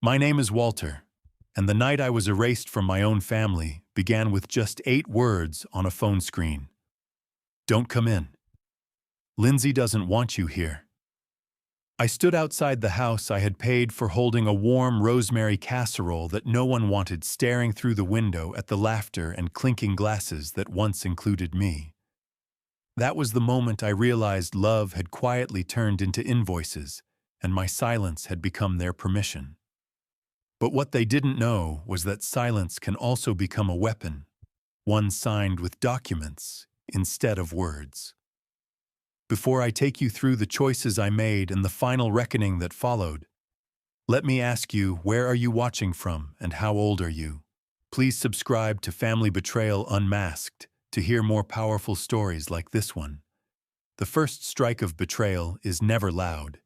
My name is Walter, and the night I was erased from my own family began with just 8 words on a phone screen. Don't come in. Lindsay doesn't want you here. I stood outside the house I had paid for, holding a warm rosemary casserole that no one wanted, staring through the window at the laughter and clinking glasses that once included me. That was the moment I realized love had quietly turned into invoices, and my silence had become their permission. But what they didn't know was that silence can also become a weapon, one signed with documents instead of words. Before I take you through the choices I made and the final reckoning that followed, let me ask you, where are you watching from and how old are you? Please subscribe to Family Betrayal Unmasked to hear more powerful stories like this one. The first strike of betrayal is never loud.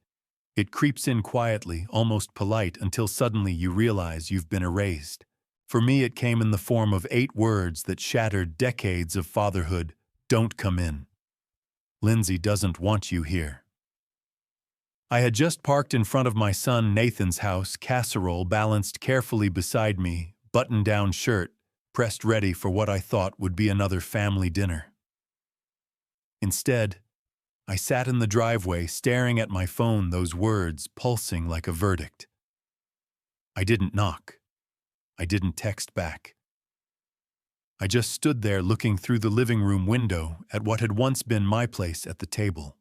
It creeps in quietly, almost polite, until suddenly you realize you've been erased. For me, it came in the form of 8 words that shattered decades of fatherhood. Don't come in. Lindsay doesn't want you here. I had just parked in front of my son Nathan's house, casserole balanced carefully beside me, button-down shirt, pressed ready for what I thought would be another family dinner. Instead, I sat in the driveway staring at my phone, those words pulsing like a verdict. I didn't knock. I didn't text back. I just stood there looking through the living room window at what had once been my place at the table.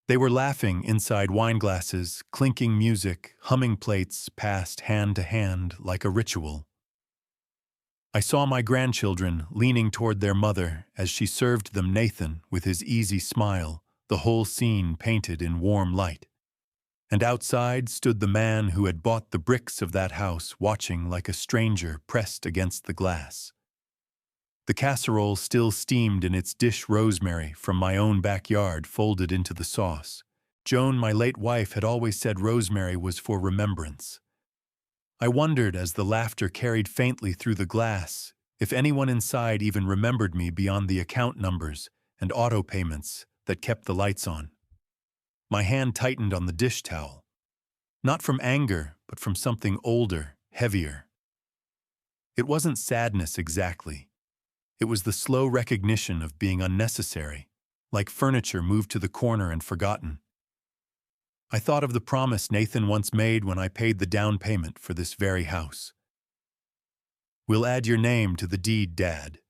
They were laughing inside wine glasses, clinking music, humming plates passed hand to hand like a ritual. I saw my grandchildren leaning toward their mother as she served them Nathan with his easy smile, the whole scene painted in warm light. And outside stood the man who had bought the bricks of that house, watching like a stranger pressed against the glass. The casserole still steamed in its dish, rosemary from my own backyard folded into the sauce. Joan, my late wife, had always said rosemary was for remembrance. I wondered, as the laughter carried faintly through the glass, if anyone inside even remembered me beyond the account numbers and auto payments that kept the lights on. My hand tightened on the dish towel, not from anger, but from something older, heavier. It wasn't sadness exactly. It was the slow recognition of being unnecessary, like furniture moved to the corner and forgotten. I thought of the promise Nathan once made when I paid the down payment for this very house. "We'll add your name to the deed, Dad.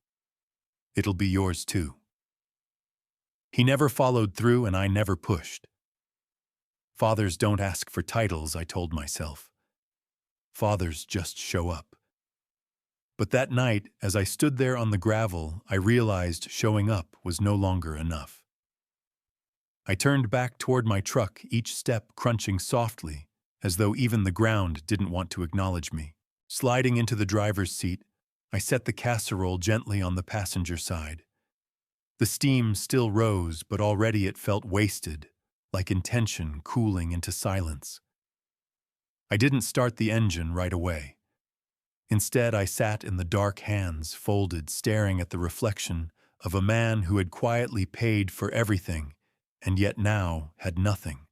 It'll be yours too." He never followed through, and I never pushed. Fathers don't ask for titles, I told myself. Fathers just show up. But that night, as I stood there on the gravel, I realized showing up was no longer enough. I turned back toward my truck, each step crunching softly, as though even the ground didn't want to acknowledge me. Sliding into the driver's seat, I set the casserole gently on the passenger side. The steam still rose, but already it felt wasted, like intention cooling into silence. I didn't start the engine right away. Instead, I sat in the dark, hands folded, staring at the reflection of a man who had quietly paid for everything and yet now had nothing.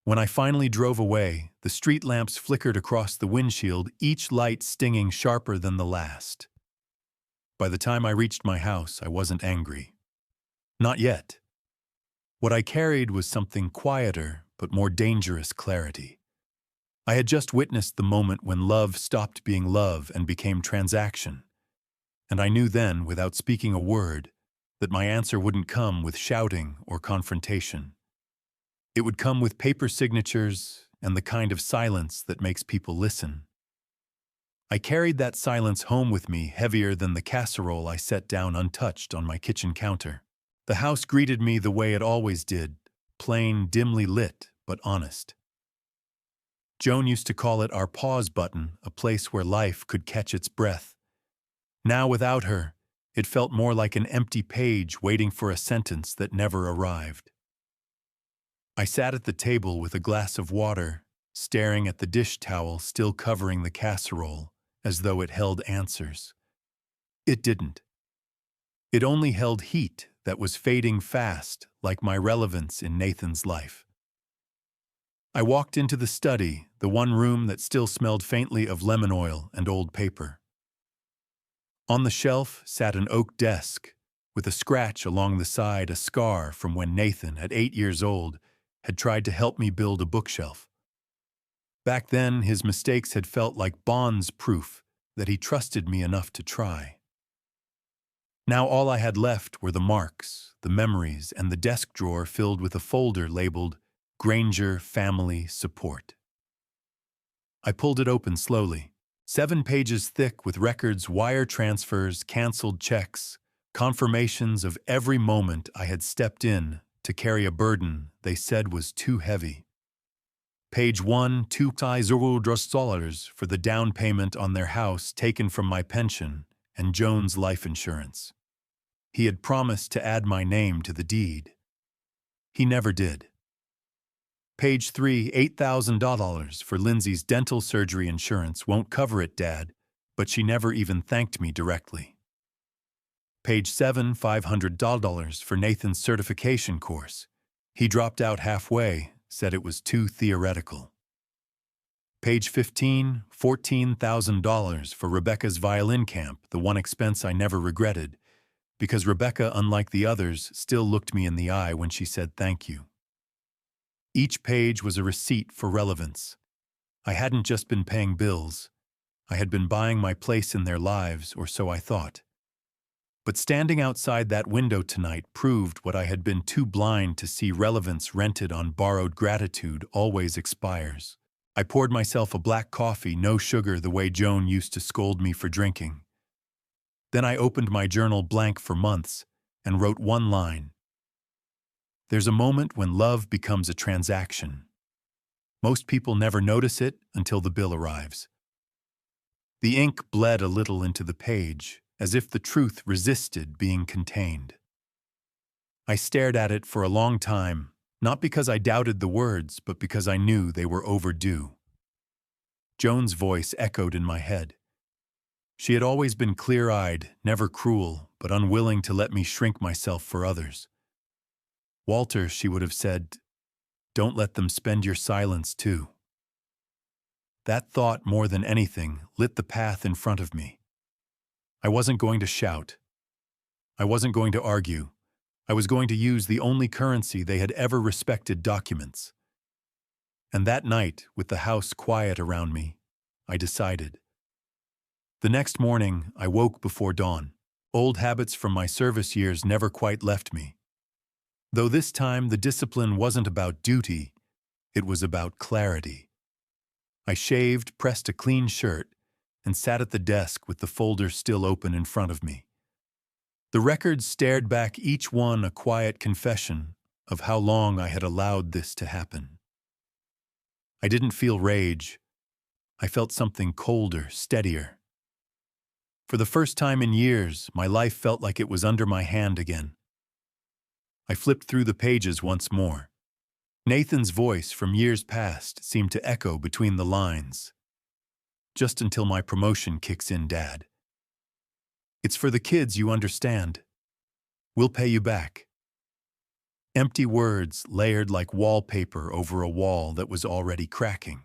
When I finally drove away, the street lamps flickered across the windshield, each light stinging sharper than the last. By the time I reached my house, I wasn't angry. Not yet. What I carried was something quieter but more dangerous: clarity. I had just witnessed the moment when love stopped being love and became transaction. And I knew then, without speaking a word, that my answer wouldn't come with shouting or confrontation. It would come with paper signatures and the kind of silence that makes people listen. I carried that silence home with me, heavier than the casserole I set down untouched on my kitchen counter. The house greeted me the way it always did, plain, dimly lit, but honest. Joan used to call it our pause button, a place where life could catch its breath. Now, without her, it felt more like an empty page waiting for a sentence that never arrived. I sat at the table with a glass of water, staring at the dish towel still covering the casserole, as though it held answers. It didn't. It only held heat that was fading fast, like my relevance in Nathan's life. I walked into the study, the one room that still smelled faintly of lemon oil and old paper. On the shelf sat an oak desk, with a scratch along the side, a scar from when Nathan, at 8 years old, had tried to help me build a bookshelf. Back then, his mistakes had felt like bonds proof that he trusted me enough to try. Now all I had left were the marks, the memories, and the desk drawer filled with a folder labeled Granger Family Support. I pulled it open slowly, 7 pages thick with records, wire transfers, canceled checks, confirmations of every moment I had stepped in to carry a burden they said was too heavy. Page 1, $2,000 for the down payment on their house taken from my pension and Joan's life insurance. He had promised to add my name to the deed. He never did. Page 3, $8,000 for Lindsay's dental surgery insurance. Won't cover it, Dad, but she never even thanked me directly. Page 7, $500 for Nathan's certification course. He dropped out halfway, said it was too theoretical. Page 15, $14,000 for Rebecca's violin camp, the one expense I never regretted, because Rebecca, unlike the others, still looked me in the eye when she said thank you. Each page was a receipt for relevance. I hadn't just been paying bills. I had been buying my place in their lives, or so I thought. But standing outside that window tonight proved what I had been too blind to see: relevance rented on borrowed gratitude always expires. I poured myself a black coffee, no sugar, the way Joan used to scold me for drinking. Then I opened my journal blank for months and wrote one line. There's a moment when love becomes a transaction. Most people never notice it until the bill arrives. The ink bled a little into the page, as if the truth resisted being contained. I stared at it for a long time, not because I doubted the words, but because I knew they were overdue. Joan's voice echoed in my head. She had always been clear-eyed, never cruel, but unwilling to let me shrink myself for others. Walter, she would have said, don't let them spend your silence too. That thought, more than anything, lit the path in front of me. I wasn't going to shout. I wasn't going to argue. I was going to use the only currency they had ever respected: documents. And that night, with the house quiet around me, I decided. The next morning, I woke before dawn. Old habits from my service years never quite left me. Though this time the discipline wasn't about duty, it was about clarity. I shaved, pressed a clean shirt, and sat at the desk with the folder still open in front of me. The records stared back, each one a quiet confession of how long I had allowed this to happen. I didn't feel rage. I felt something colder, steadier. For the first time in years, my life felt like it was under my hand again. I flipped through the pages once more. Nathan's voice from years past seemed to echo between the lines. Just until my promotion kicks in, Dad. It's for the kids, you understand. We'll pay you back. Empty words layered like wallpaper over a wall that was already cracking.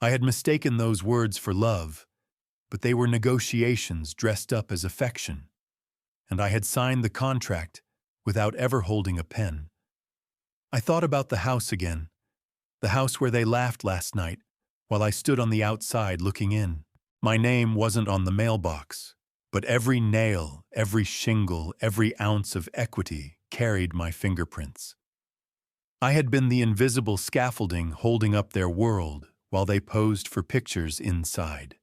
I had mistaken those words for love, but they were negotiations dressed up as affection, and I had signed the contract without ever holding a pen. I thought about the house again, the house where they laughed last night while I stood on the outside looking in. My name wasn't on the mailbox, but every nail, every shingle, every ounce of equity carried my fingerprints. I had been the invisible scaffolding holding up their world while they posed for pictures inside.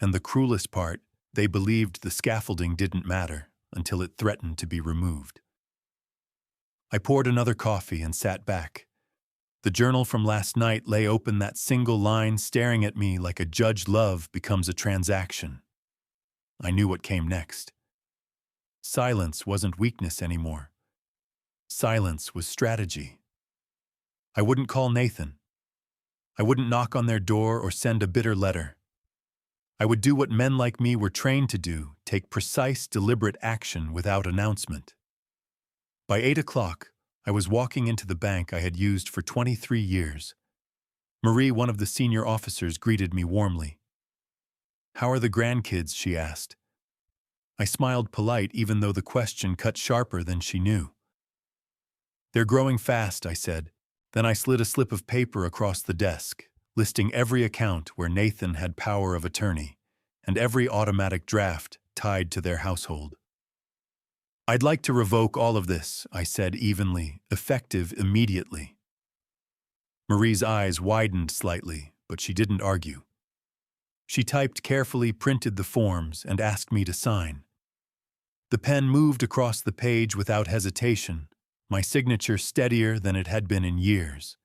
And the cruelest part, they believed the scaffolding didn't matter until it threatened to be removed. I poured another coffee and sat back. The journal from last night lay open, that single line staring at me like a judge. Love becomes a transaction. I knew what came next. Silence wasn't weakness anymore. Silence was strategy. I wouldn't call Nathan. I wouldn't knock on their door or send a bitter letter. I would do what men like me were trained to do: take precise, deliberate action without announcement. By 8 o'clock, I was walking into the bank I had used for 23 years, Marie, one of the senior officers, greeted me warmly. "How are the grandkids?" she asked. I smiled polite, even though the question cut sharper than she knew. "They're growing fast," I said. Then I slid a slip of paper across the desk, listing every account where Nathan had power of attorney, and every automatic draft tied to their household. "I'd like to revoke all of this," I said evenly, effective immediately. Marie's eyes widened slightly, but she didn't argue. She typed carefully, printed the forms, and asked me to sign. The pen moved across the page without hesitation, my signature steadier than it had been in years.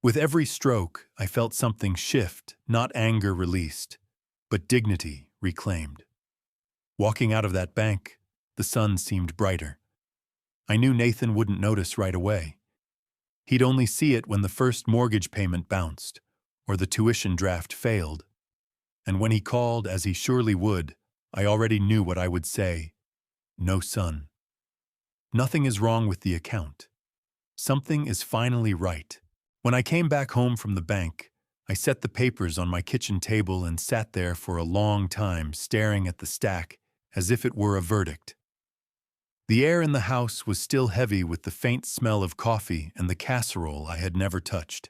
With every stroke, I felt something shift, not anger released, but dignity reclaimed. Walking out of that bank, the sun seemed brighter. I knew Nathan wouldn't notice right away. He'd only see it when the first mortgage payment bounced, or the tuition draft failed. And when he called, as he surely would, I already knew what I would say. "No, son. Nothing is wrong with the account. Something is finally right." When I came back home from the bank, I set the papers on my kitchen table and sat there for a long time, staring at the stack as if it were a verdict. The air in the house was still heavy with the faint smell of coffee and the casserole I had never touched.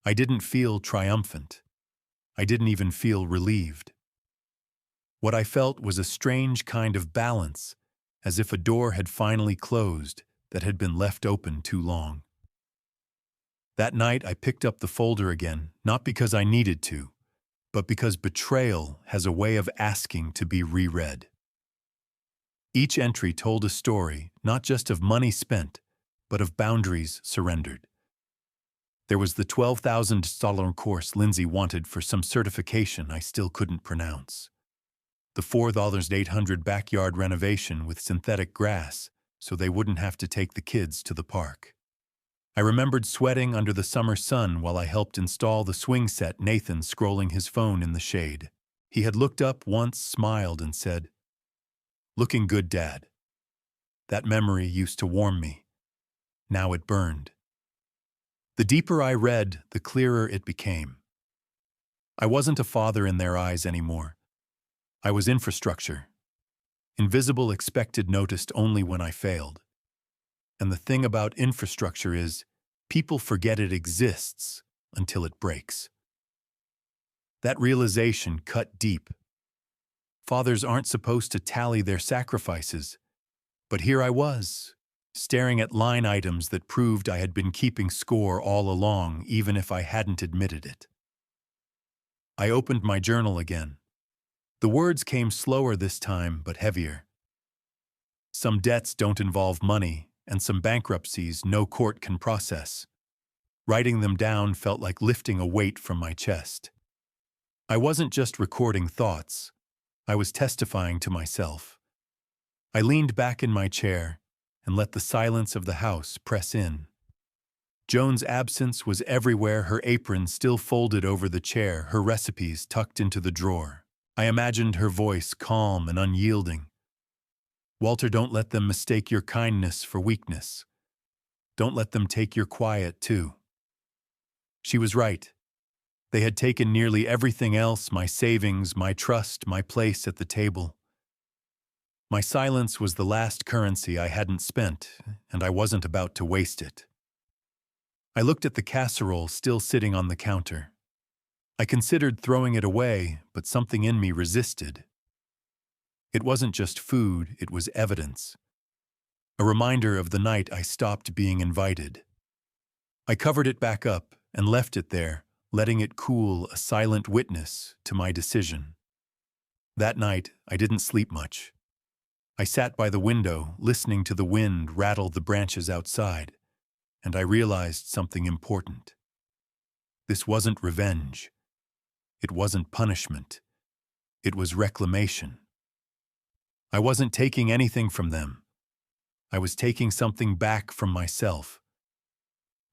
I didn't feel triumphant. I didn't even feel relieved. What I felt was a strange kind of balance, as if a door had finally closed that had been left open too long. That night I picked up the folder again, not because I needed to, but because Betrayal has a way of asking to be reread. Each entry told a story, not just of money spent, but of boundaries surrendered. There was the $12,000 course Lindsay wanted for some certification I still couldn't pronounce. The $4,800 backyard renovation with synthetic grass so they wouldn't have to take the kids to the park. I remembered sweating under the summer sun while I helped install the swing set, Nathan scrolling his phone in the shade. He had looked up once, smiled, and said, "Looking good, Dad." That memory used to warm me. Now it burned. The deeper I read, the clearer it became. I wasn't a father in their eyes anymore. I was infrastructure. Invisible, expected, noticed only when I failed. And the thing about infrastructure is, people forget it exists until it breaks. That realization cut deep. Fathers aren't supposed to tally their sacrifices, but here I was, staring at line items that proved I had been keeping score all along, even if I hadn't admitted it. I opened my journal again. The words came slower this time, but heavier. Some debts don't involve money, and some bankruptcies no court can process. Writing them down felt like lifting a weight from my chest. I wasn't just recording thoughts. I was testifying to myself. I leaned back in my chair and let the silence of the house press in. Joan's absence was everywhere, her apron still folded over the chair, her recipes tucked into the drawer. I imagined her voice calm and unyielding. "Walter, don't let them mistake your kindness for weakness. Don't let them take your quiet, too." She was right. They had taken nearly everything else, my savings, my trust, my place at the table. My silence was the last currency I hadn't spent, and I wasn't about to waste it. I looked at the casserole still sitting on the counter. I considered throwing it away, but something in me resisted. It wasn't just food, it was evidence. A reminder of the night I stopped being invited. I covered it back up and left it there, letting it cool, a silent witness to my decision. That night, I didn't sleep much. I sat by the window, listening to the wind rattle the branches outside, and I realized something important. This wasn't revenge. It wasn't punishment. It was reclamation. I wasn't taking anything from them. I was taking something back from myself.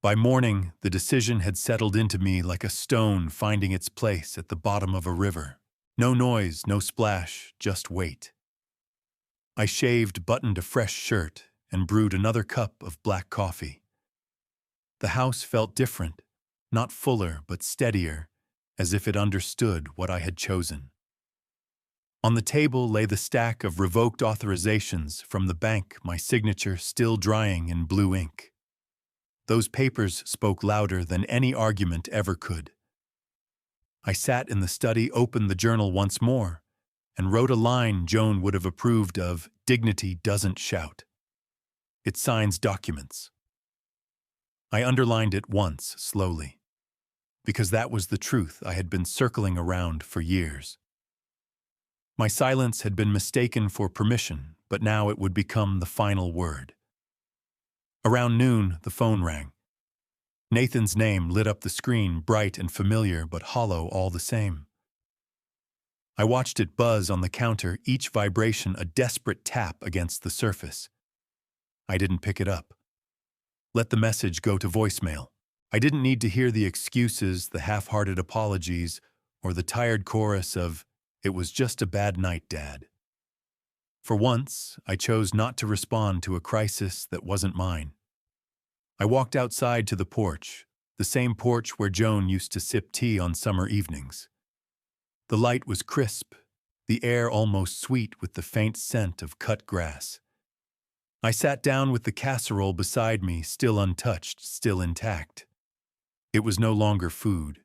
By morning, the decision had settled into me like a stone finding its place at the bottom of a river. No noise, no splash, just weight. I shaved, buttoned a fresh shirt, and brewed another cup of black coffee. The house felt different, not fuller but steadier, as if it understood what I had chosen. On the table lay the stack of revoked authorizations from the bank, my signature still drying in blue ink. Those papers spoke louder than any argument ever could. I sat in the study, opened the journal once more, and wrote a line Joan would have approved of: "Dignity doesn't shout. It signs documents." I underlined it once, slowly, because that was the truth I had been circling around for years. My silence had been mistaken for permission, but now it would become the final word. Around noon, the phone rang. Nathan's name lit up the screen, bright and familiar, but hollow all the same. I watched it buzz on the counter, each vibration a desperate tap against the surface. I didn't pick it up. Let the message go to voicemail. I didn't need to hear the excuses, the half-hearted apologies, or the tired chorus of, "It was just a bad night, Dad." For once, I chose not to respond to a crisis that wasn't mine. I walked outside to the porch, the same porch where Joan used to sip tea on summer evenings. The light was crisp, the air almost sweet with the faint scent of cut grass. I sat down with the casserole beside me, still untouched, still intact. It was no longer food.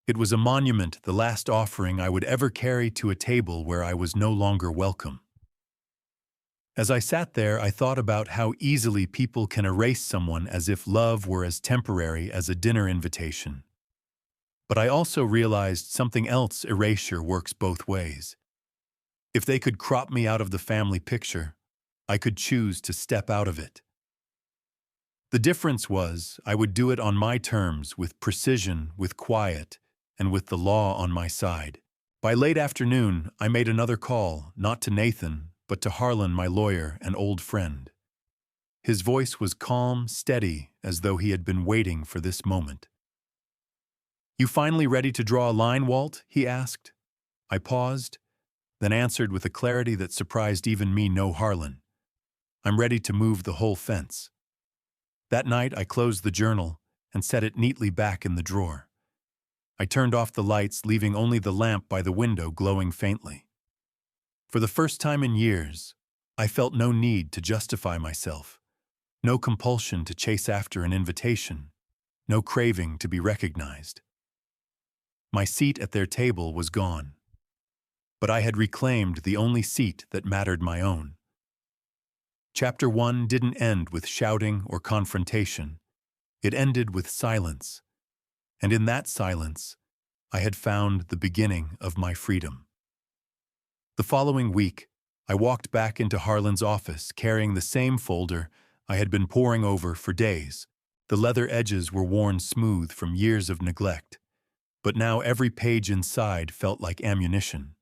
It was a monument, the last offering I would ever carry to a table where I was no longer welcome. As I sat there, I thought about how easily people can erase someone as if love were as temporary as a dinner invitation. But I also realized something else: erasure works both ways. If they could crop me out of the family picture, I could choose to step out of it. The difference was, I would do it on my terms, with precision, with quiet, and with the law on my side. By late afternoon, I made another call, not to Nathan, but to Harlan, my lawyer and old friend. His voice was calm, steady, as though he had been waiting for this moment. "You finally ready to draw a line, Walt?" he asked. I paused, then answered with a clarity that surprised even me. "No, Harlan. I'm ready to move the whole fence." That night, I closed the journal and set it neatly back in the drawer. I turned off the lights, leaving only the lamp by the window glowing faintly. For the first time in years, I felt no need to justify myself, no compulsion to chase after an invitation, no craving to be recognized. My seat at their table was gone, but I had reclaimed the only seat that mattered: my own. Chapter 1 didn't end with shouting or confrontation. It ended with silence, and in that silence, I had found the beginning of my freedom. The following week, I walked back into Harlan's office carrying the same folder I had been poring over for days. The leather edges were worn smooth from years of neglect, but now every page inside felt like ammunition.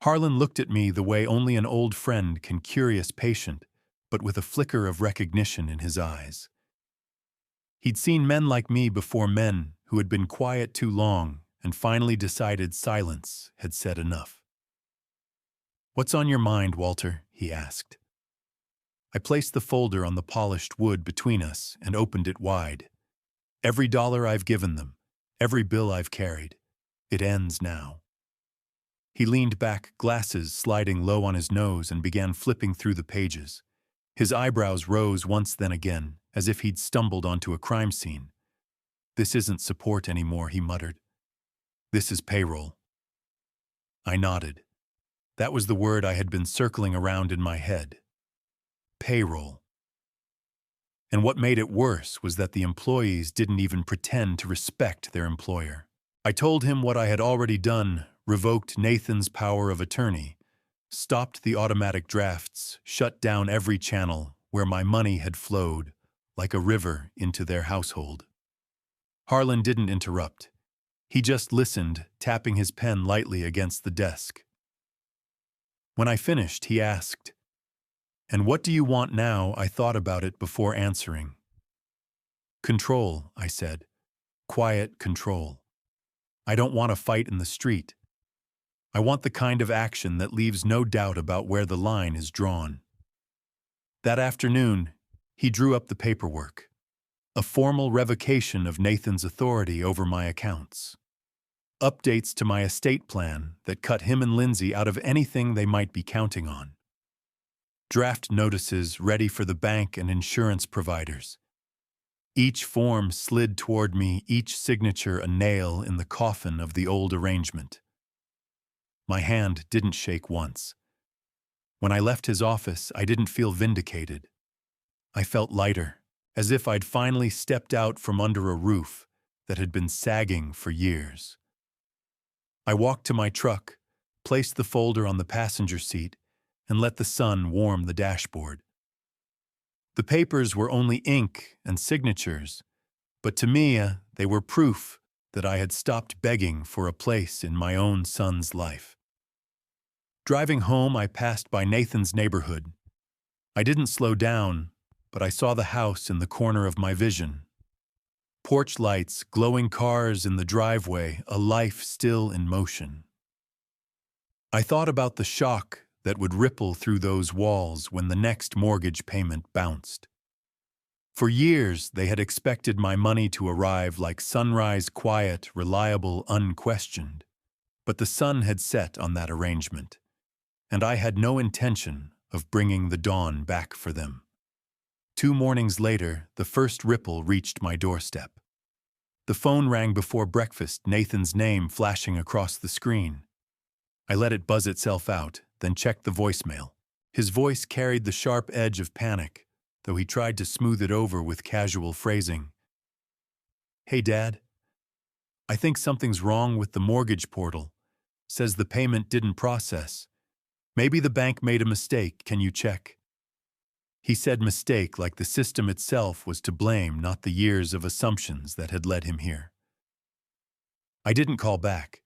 Harlan looked at me the way only an old friend can, curious, patient, but with a flicker of recognition in his eyes. He'd seen men like me before, men who had been quiet too long and finally decided silence had said enough. "What's on your mind, Walter?" he asked. I placed the folder on the polished wood between us and opened it wide. "Every dollar I've given them, every bill I've carried, it ends now." He leaned back, glasses sliding low on his nose, and began flipping through the pages. His eyebrows rose once, then again, as if he'd stumbled onto a crime scene. "This isn't support anymore," he muttered. "This is payroll." I nodded. That was the word I had been circling around in my head. Payroll. And what made it worse was that the employees didn't even pretend to respect their employer. I told him what I had already done: revoked Nathan's power of attorney, stopped the automatic drafts, shut down every channel where my money had flowed like a river into their household. Harlan didn't interrupt. He just listened, tapping his pen lightly against the desk. When I finished, he asked, "And what do you want now?" I thought about it before answering. "Control," I said. "Quiet control. I don't want a fight in the street. I want the kind of action that leaves no doubt about where the line is drawn." That afternoon, he drew up the paperwork. A formal revocation of Nathan's authority over my accounts. Updates to my estate plan that cut him and Lindsay out of anything they might be counting on. Draft notices ready for the bank and insurance providers. Each form slid toward me, each signature a nail in the coffin of the old arrangement. My hand didn't shake once. When I left his office, I didn't feel vindicated. I felt lighter, as if I'd finally stepped out from under a roof that had been sagging for years. I walked to my truck, placed the folder on the passenger seat, and let the sun warm the dashboard. The papers were only ink and signatures, but to me, they were proof that I had stopped begging for a place in my own son's life. Driving home, I passed by Nathan's neighborhood. I didn't slow down, but I saw the house in the corner of my vision. Porch lights, glowing cars in the driveway, a life still in motion. I thought about the shock that would ripple through those walls when the next mortgage payment bounced. For years, they had expected my money to arrive like sunrise, quiet, reliable, unquestioned. But the sun had set on that arrangement, and I had no intention of bringing the dawn back for them. 2 mornings later, the first ripple reached my doorstep. The phone rang before breakfast, Nathan's name flashing across the screen. I let it buzz itself out, then checked the voicemail. His voice carried the sharp edge of panic, though he tried to smooth it over with casual phrasing. "Hey, Dad. I think something's wrong with the mortgage portal. Says the payment didn't process. Maybe the bank made a mistake. Can you check?" He said mistake like the system itself was to blame, not the years of assumptions that had led him here. I didn't call back.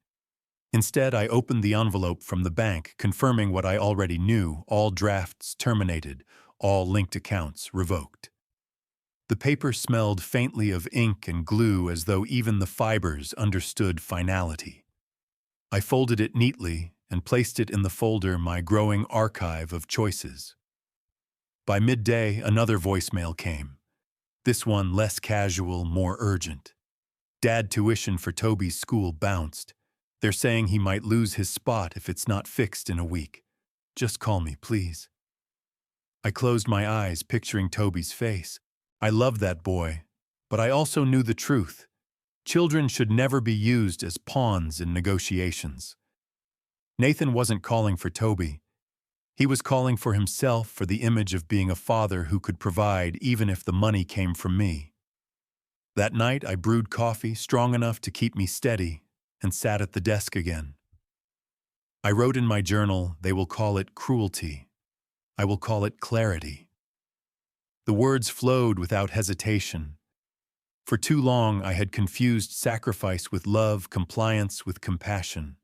Instead, I opened the envelope from the bank, confirming what I already knew: all drafts terminated, all linked accounts revoked. The paper smelled faintly of ink and glue, as though even the fibers understood finality. I folded it neatly and placed it in the folder, my growing archive of choices. By midday, another voicemail came. This one less casual, more urgent. "Dad, tuition for Toby's school bounced. They're saying he might lose his spot if it's not fixed in a week. Just call me, please." I closed my eyes, picturing Toby's face. I loved that boy, but I also knew the truth. Children should never be used as pawns in negotiations. Nathan wasn't calling for Toby. He was calling for himself, for the image of being a father who could provide even if the money came from me. That night, I brewed coffee strong enough to keep me steady and sat at the desk again. I wrote in my journal, "They will call it cruelty. I will call it clarity." The words flowed without hesitation. For too long, I had confused sacrifice with love, compliance with compassion.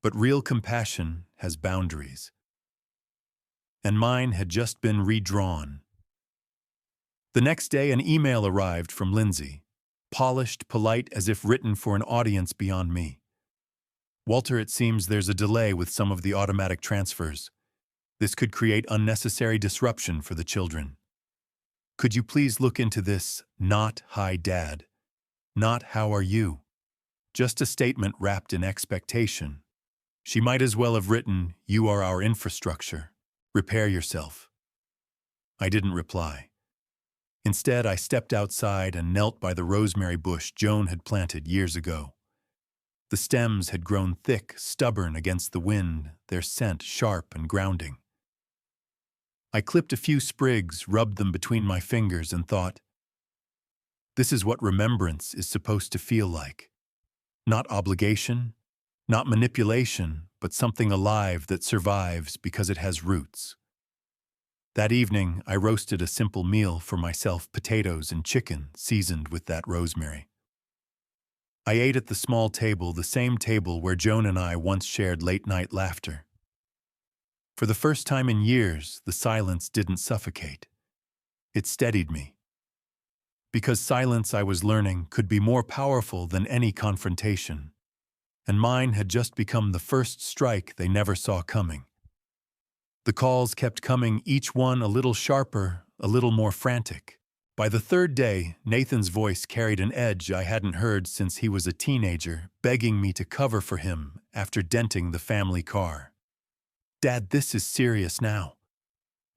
But real compassion has boundaries. And mine had just been redrawn. The next day, an email arrived from Lindsay, polished, polite, as if written for an audience beyond me. "Walter, it seems there's a delay with some of the automatic transfers. This could create unnecessary disruption for the children. Could you please look into this? Not 'Hi, Dad.' Not 'How are you?' Just a statement wrapped in expectation. She might as well have written, 'You are our infrastructure. Repair yourself.'" I didn't reply. Instead, I stepped outside and knelt by the rosemary bush Joan had planted years ago. The stems had grown thick, stubborn against the wind, their scent sharp and grounding. I clipped a few sprigs, rubbed them between my fingers, and thought, this is what remembrance is supposed to feel like. Not obligation, not manipulation, but something alive that survives because it has roots. That evening, I roasted a simple meal for myself: potatoes and chicken seasoned with that rosemary. I ate at the small table, the same table where Joan and I once shared late-night laughter. For the first time in years, the silence didn't suffocate. It steadied me. Because silence, I was learning, could be more powerful than any confrontation. And mine had just become the first strike they never saw coming. The calls kept coming, each one a little sharper, a little more frantic. By the third day, Nathan's voice carried an edge I hadn't heard since he was a teenager, begging me to cover for him after denting the family car. "Dad, this is serious now.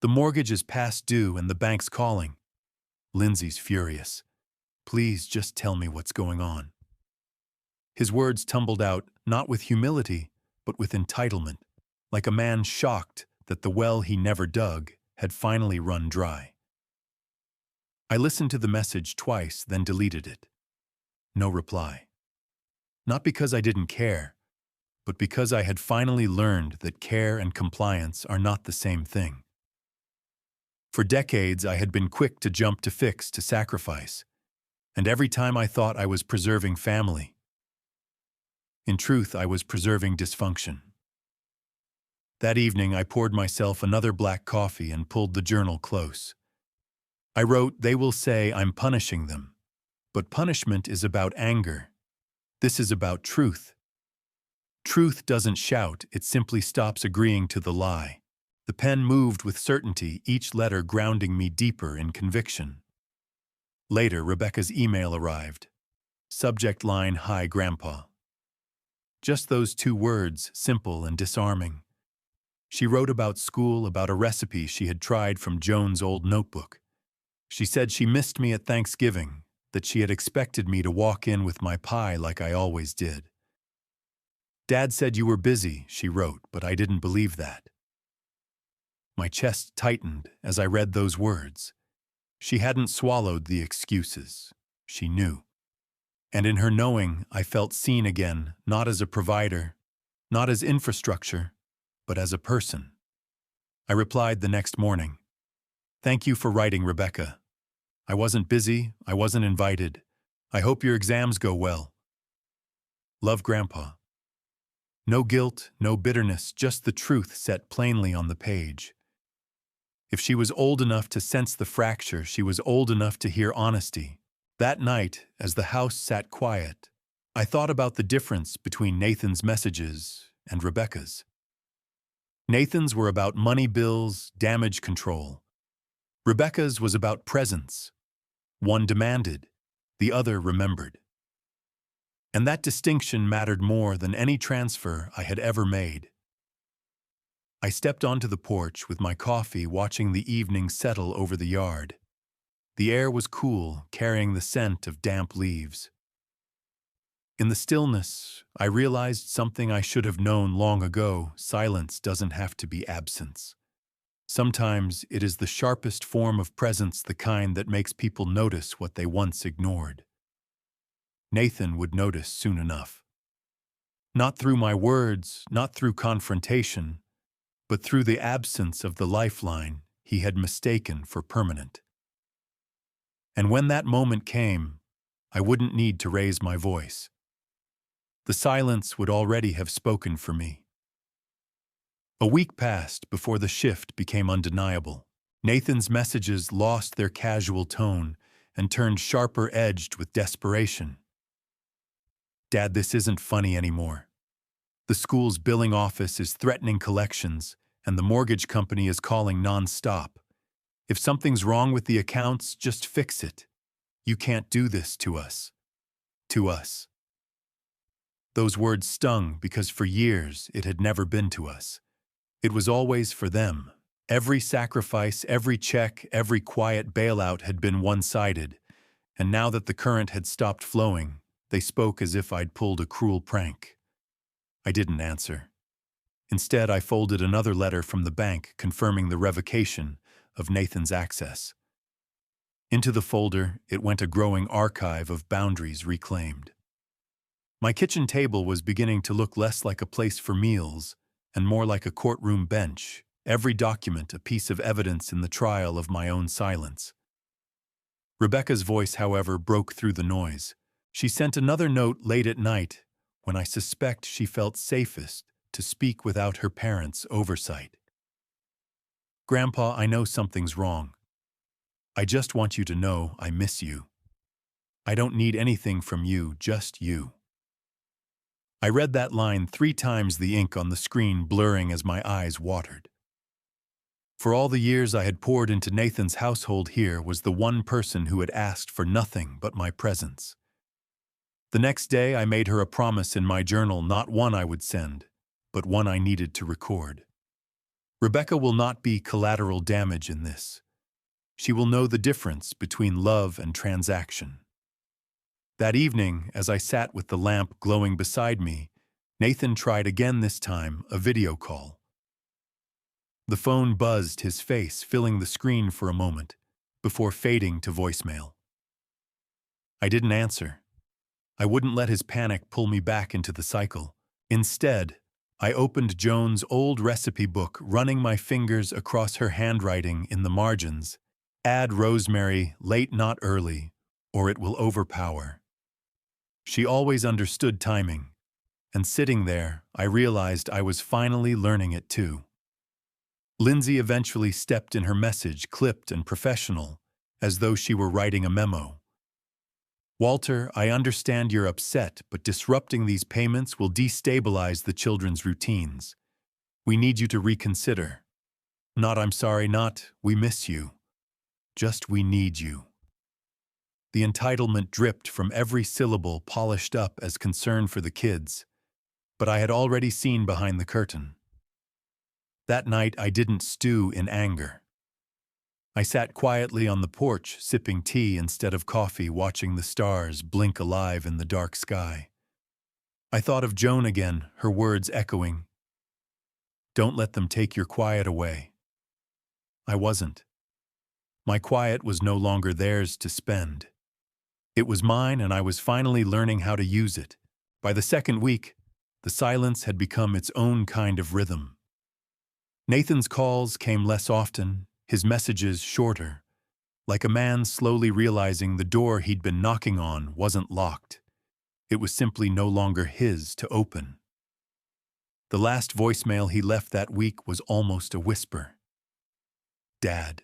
The mortgage is past due and the bank's calling." Lindsay's furious. "Please just tell me what's going on." His words tumbled out, not with humility, but with entitlement, like a man shocked that the well he never dug had finally run dry. I listened to the message twice, then deleted it. No reply. Not because I didn't care, but because I had finally learned that care and compliance are not the same thing. For decades, I had been quick to jump to fix, to sacrifice, and every time I thought I was preserving family, in truth, I was preserving dysfunction. That evening, I poured myself another black coffee and pulled the journal close. I wrote, "They will say I'm punishing them, but punishment is about anger. This is about truth. Truth doesn't shout, it simply stops agreeing to the lie." The pen moved with certainty, each letter grounding me deeper in conviction. Later, Rebecca's email arrived. Subject line, "Hi, Grandpa." Just those two words, simple and disarming. She wrote about school, about a recipe she had tried from Joan's old notebook. She said she missed me at Thanksgiving, that she had expected me to walk in with my pie like I always did. "Dad said you were busy," she wrote, but I didn't believe that. My chest tightened as I read those words. She hadn't swallowed the excuses. She knew. And in her knowing, I felt seen again, not as a provider, not as infrastructure, but as a person. I replied the next morning, "Thank you for writing, Rebecca. I wasn't busy, I wasn't invited. I hope your exams go well. Love, Grandpa." No guilt, no bitterness, just the truth set plainly on the page. If she was old enough to sense the fracture, she was old enough to hear honesty. That night, as the house sat quiet, I thought about the difference between Nathan's messages and Rebecca's. Nathan's were about money bills, damage control. Rebecca's was about presence. One demanded, the other remembered. And that distinction mattered more than any transfer I had ever made. I stepped onto the porch with my coffee, watching the evening settle over the yard. The air was cool, carrying the scent of damp leaves. In the stillness, I realized something I should have known long ago: silence doesn't have to be absence. Sometimes it is the sharpest form of presence, the kind that makes people notice what they once ignored. Nathan would notice soon enough. Not through my words, not through confrontation, but through the absence of the lifeline he had mistaken for permanent. And when that moment came, I wouldn't need to raise my voice. The silence would already have spoken for me. A week passed before the shift became undeniable. Nathan's messages lost their casual tone and turned sharper-edged with desperation. "Dad, this isn't funny anymore. The school's billing office is threatening collections, and the mortgage company is calling non-stop. If something's wrong with the accounts, just fix it. You can't do this to us. To us." Those words stung because for years it had never been to us. It was always for them. Every sacrifice, every check, every quiet bailout had been one-sided, and now that the current had stopped flowing, they spoke as if I'd pulled a cruel prank. I didn't answer. Instead, I folded another letter from the bank confirming the revocation of Nathan's access. Into the folder, it went a growing archive of boundaries reclaimed. My kitchen table was beginning to look less like a place for meals and more like a courtroom bench, every document a piece of evidence in the trial of my own silence. Rebecca's voice, however, broke through the noise. She sent another note late at night, when I suspect she felt safest to speak without her parents' oversight. "Grandpa, I know something's wrong. I just want you to know I miss you. I don't need anything from you, just you." I read that line 3 times, the ink on the screen blurring as my eyes watered. For all the years I had poured into Nathan's household, here was the one person who had asked for nothing but my presence. The next day I made her a promise in my journal, not one I would send, but one I needed to record. Rebecca will not be collateral damage in this. She will know the difference between love and transaction. That evening, as I sat with the lamp glowing beside me, Nathan tried again, this time a video call. The phone buzzed, his face filling the screen for a moment, before fading to voicemail. I didn't answer. I wouldn't let his panic pull me back into the cycle. Instead, I opened Joan's old recipe book, running my fingers across her handwriting in the margins. Add rosemary, late not early, or it will overpower. She always understood timing, and sitting there, I realized I was finally learning it too. Lindsay eventually stepped in, her message clipped and professional, as though she were writing a memo. Walter, I understand you're upset, but disrupting these payments will destabilize the children's routines. We need you to reconsider. Not I'm sorry, not we miss you. Just we need you. The entitlement dripped from every syllable, polished up as concern for the kids, but I had already seen behind the curtain. That night I didn't stew in anger. I sat quietly on the porch, sipping tea instead of coffee, watching the stars blink alive in the dark sky. I thought of Joan again, her words echoing, "Don't let them take your quiet away." I wasn't. My quiet was no longer theirs to spend. It was mine, and I was finally learning how to use it. By the second week, the silence had become its own kind of rhythm. Nathan's calls came less often, his messages shorter, like a man slowly realizing the door he'd been knocking on wasn't locked. It was simply no longer his to open. The last voicemail he left that week was almost a whisper. "Dad,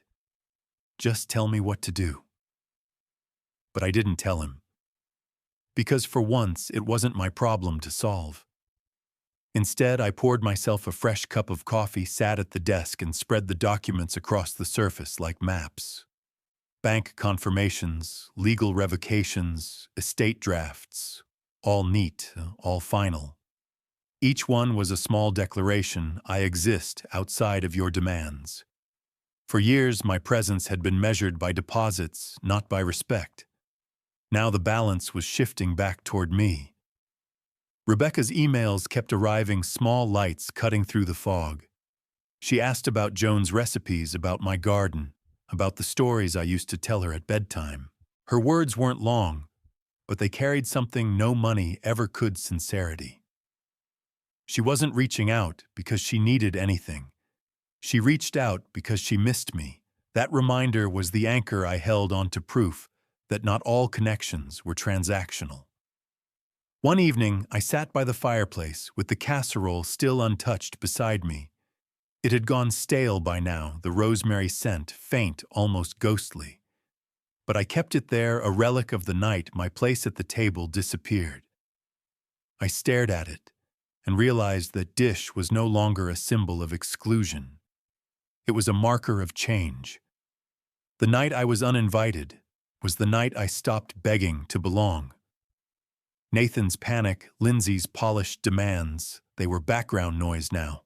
just tell me what to do." But I didn't tell him. Because for once, it wasn't my problem to solve. Instead, I poured myself a fresh cup of coffee, sat at the desk, and spread the documents across the surface like maps. Bank confirmations, legal revocations, estate drafts, all neat, all final. Each one was a small declaration: I exist outside of your demands. For years, my presence had been measured by deposits, not by respect. Now the balance was shifting back toward me. Rebecca's emails kept arriving, small lights cutting through the fog. She asked about Joan's recipes, about my garden, about the stories I used to tell her at bedtime. Her words weren't long, but they carried something no money ever could: sincerity. She wasn't reaching out because she needed anything. She reached out because she missed me. That reminder was the anchor I held onto, proof that not all connections were transactional. One evening, I sat by the fireplace with the casserole still untouched beside me. It had gone stale by now, the rosemary scent faint, almost ghostly. But I kept it there, a relic of the night my place at the table disappeared. I stared at it and realized that dish was no longer a symbol of exclusion. It was a marker of change. The night I was uninvited was the night I stopped begging to belong. Nathan's panic, Lindsay's polished demands, they were background noise now.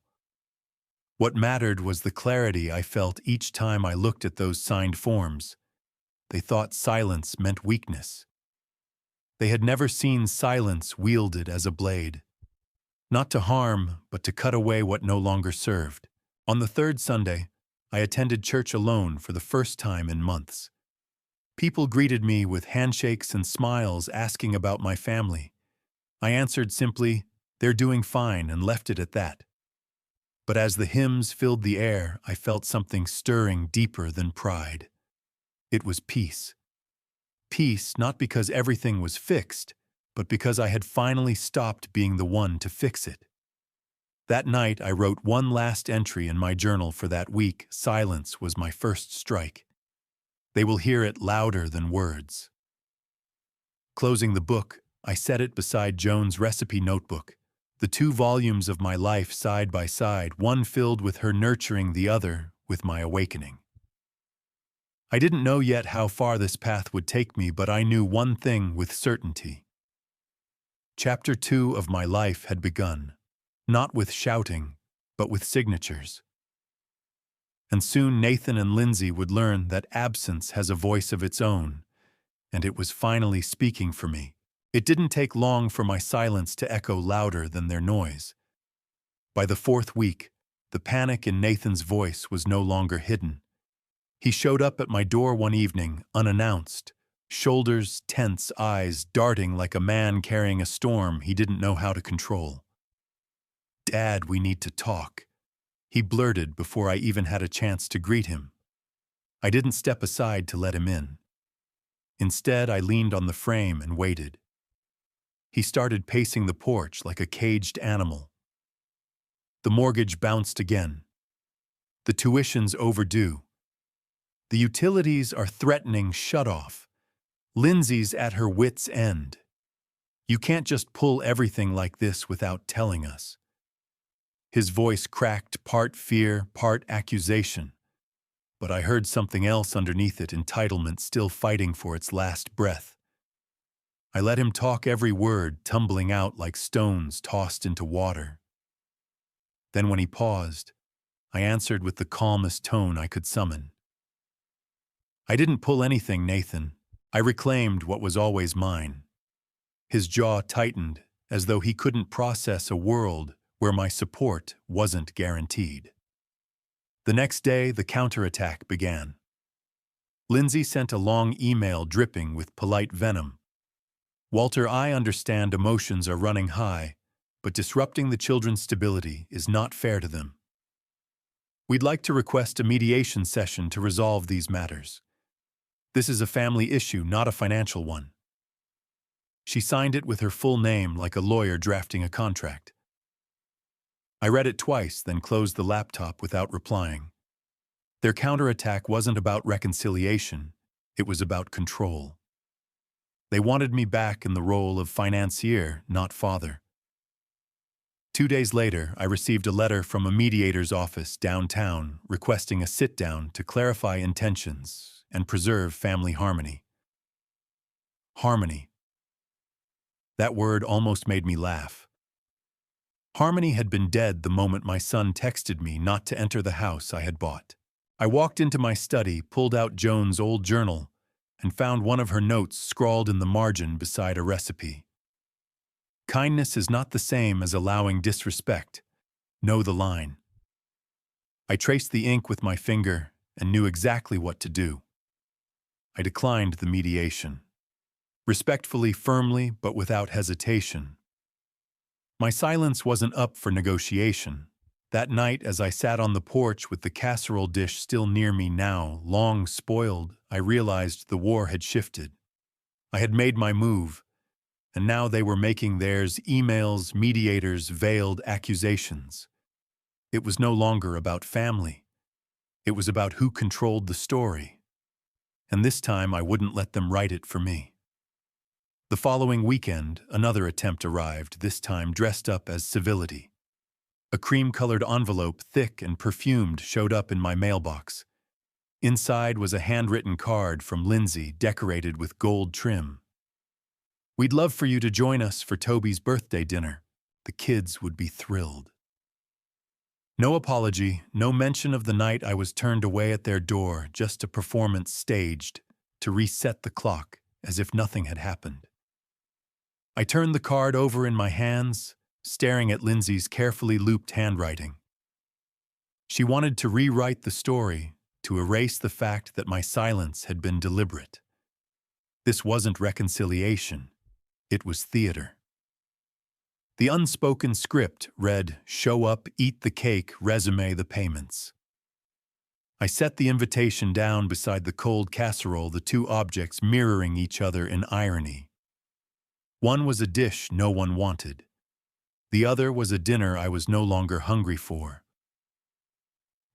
What mattered was the clarity I felt each time I looked at those signed forms. They thought silence meant weakness. They had never seen silence wielded as a blade. Not to harm, but to cut away what no longer served. On the third Sunday, I attended church alone for the first time in months. People greeted me with handshakes and smiles, asking about my family. I answered simply, "They're doing fine," and left it at that. But as the hymns filled the air, I felt something stirring deeper than pride. It was peace. Peace not because everything was fixed, but because I had finally stopped being the one to fix it. That night, I wrote one last entry in my journal for that week. Silence was my first strike. They will hear it louder than words. Closing the book, I set it beside Joan's recipe notebook, the two volumes of my life side by side, one filled with her nurturing, the other with my awakening. I didn't know yet how far this path would take me, but I knew one thing with certainty. Chapter 2 of my life had begun, not with shouting, but with signatures. And soon Nathan and Lindsay would learn that absence has a voice of its own, and it was finally speaking for me. It didn't take long for my silence to echo louder than their noise. By the 4th week, the panic in Nathan's voice was no longer hidden. He showed up at my door one evening, unannounced, shoulders tense, eyes darting like a man carrying a storm he didn't know how to control. "Dad, we need to talk," he blurted before I even had a chance to greet him. I didn't step aside to let him in. Instead, I leaned on the frame and waited. He started pacing the porch like a caged animal. The mortgage bounced again. The tuition's overdue. The utilities are threatening shut-off. Lindsay's at her wit's end. "You can't just pull everything like this without telling us." His voice cracked, part fear, part accusation. But I heard something else underneath it, entitlement still fighting for its last breath. I let him talk, every word tumbling out like stones tossed into water. Then when he paused, I answered with the calmest tone I could summon. "I didn't pull anything, Nathan. I reclaimed what was always mine." His jaw tightened, as though he couldn't process a world where my support wasn't guaranteed. The next day, the counterattack began. Lindsay sent a long email dripping with polite venom. "Walter, I understand emotions are running high, but disrupting the children's stability is not fair to them. We'd like to request a mediation session to resolve these matters. This is a family issue, not a financial one." She signed it with her full name like a lawyer drafting a contract. I read it twice, then closed the laptop without replying. Their counterattack wasn't about reconciliation, it was about control. They wanted me back in the role of financier, not father. 2 days later, I received a letter from a mediator's office downtown requesting a sit-down to clarify intentions and preserve family harmony. Harmony. That word almost made me laugh. Harmony had been dead the moment my son texted me not to enter the house I had bought. I walked into my study, pulled out Joan's old journal, and found one of her notes scrawled in the margin beside a recipe. "Kindness is not the same as allowing disrespect. Know the line." I traced the ink with my finger and knew exactly what to do. I declined the mediation. Respectfully, firmly, but without hesitation. My silence wasn't up for negotiation. That night, as I sat on the porch with the casserole dish still near me now, long spoiled, I realized the war had shifted. I had made my move, and now they were making theirs, emails, mediators, veiled accusations. It was no longer about family. It was about who controlled the story. And this time I wouldn't let them write it for me. The following weekend, another attempt arrived, this time dressed up as civility. A cream-colored envelope, thick and perfumed, showed up in my mailbox. Inside was a handwritten card from Lindsay, decorated with gold trim. "We'd love for you to join us for Toby's birthday dinner. The kids would be thrilled." No apology, no mention of the night I was turned away at their door, just a performance staged to reset the clock as if nothing had happened. I turned the card over in my hands, staring at Lindsay's carefully looped handwriting. She wanted to rewrite the story, to erase the fact that my silence had been deliberate. This wasn't reconciliation, it was theater. The unspoken script read, "Show up, eat the cake, resume the payments." I set the invitation down beside the cold casserole, the two objects mirroring each other in irony. One was a dish no one wanted. The other was a dinner I was no longer hungry for.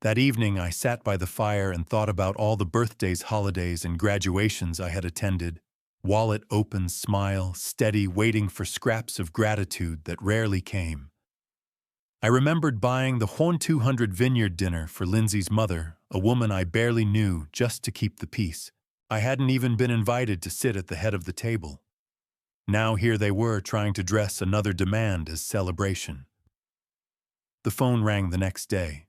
That evening I sat by the fire and thought about all the birthdays, holidays, and graduations I had attended. Wallet open, smile, steady, waiting for scraps of gratitude that rarely came. I remembered buying the Hon 200 Vineyard dinner for Lindsay's mother, a woman I barely knew, just to keep the peace. I hadn't even been invited to sit at the head of the table. Now here they were trying to dress another demand as celebration. The phone rang the next day.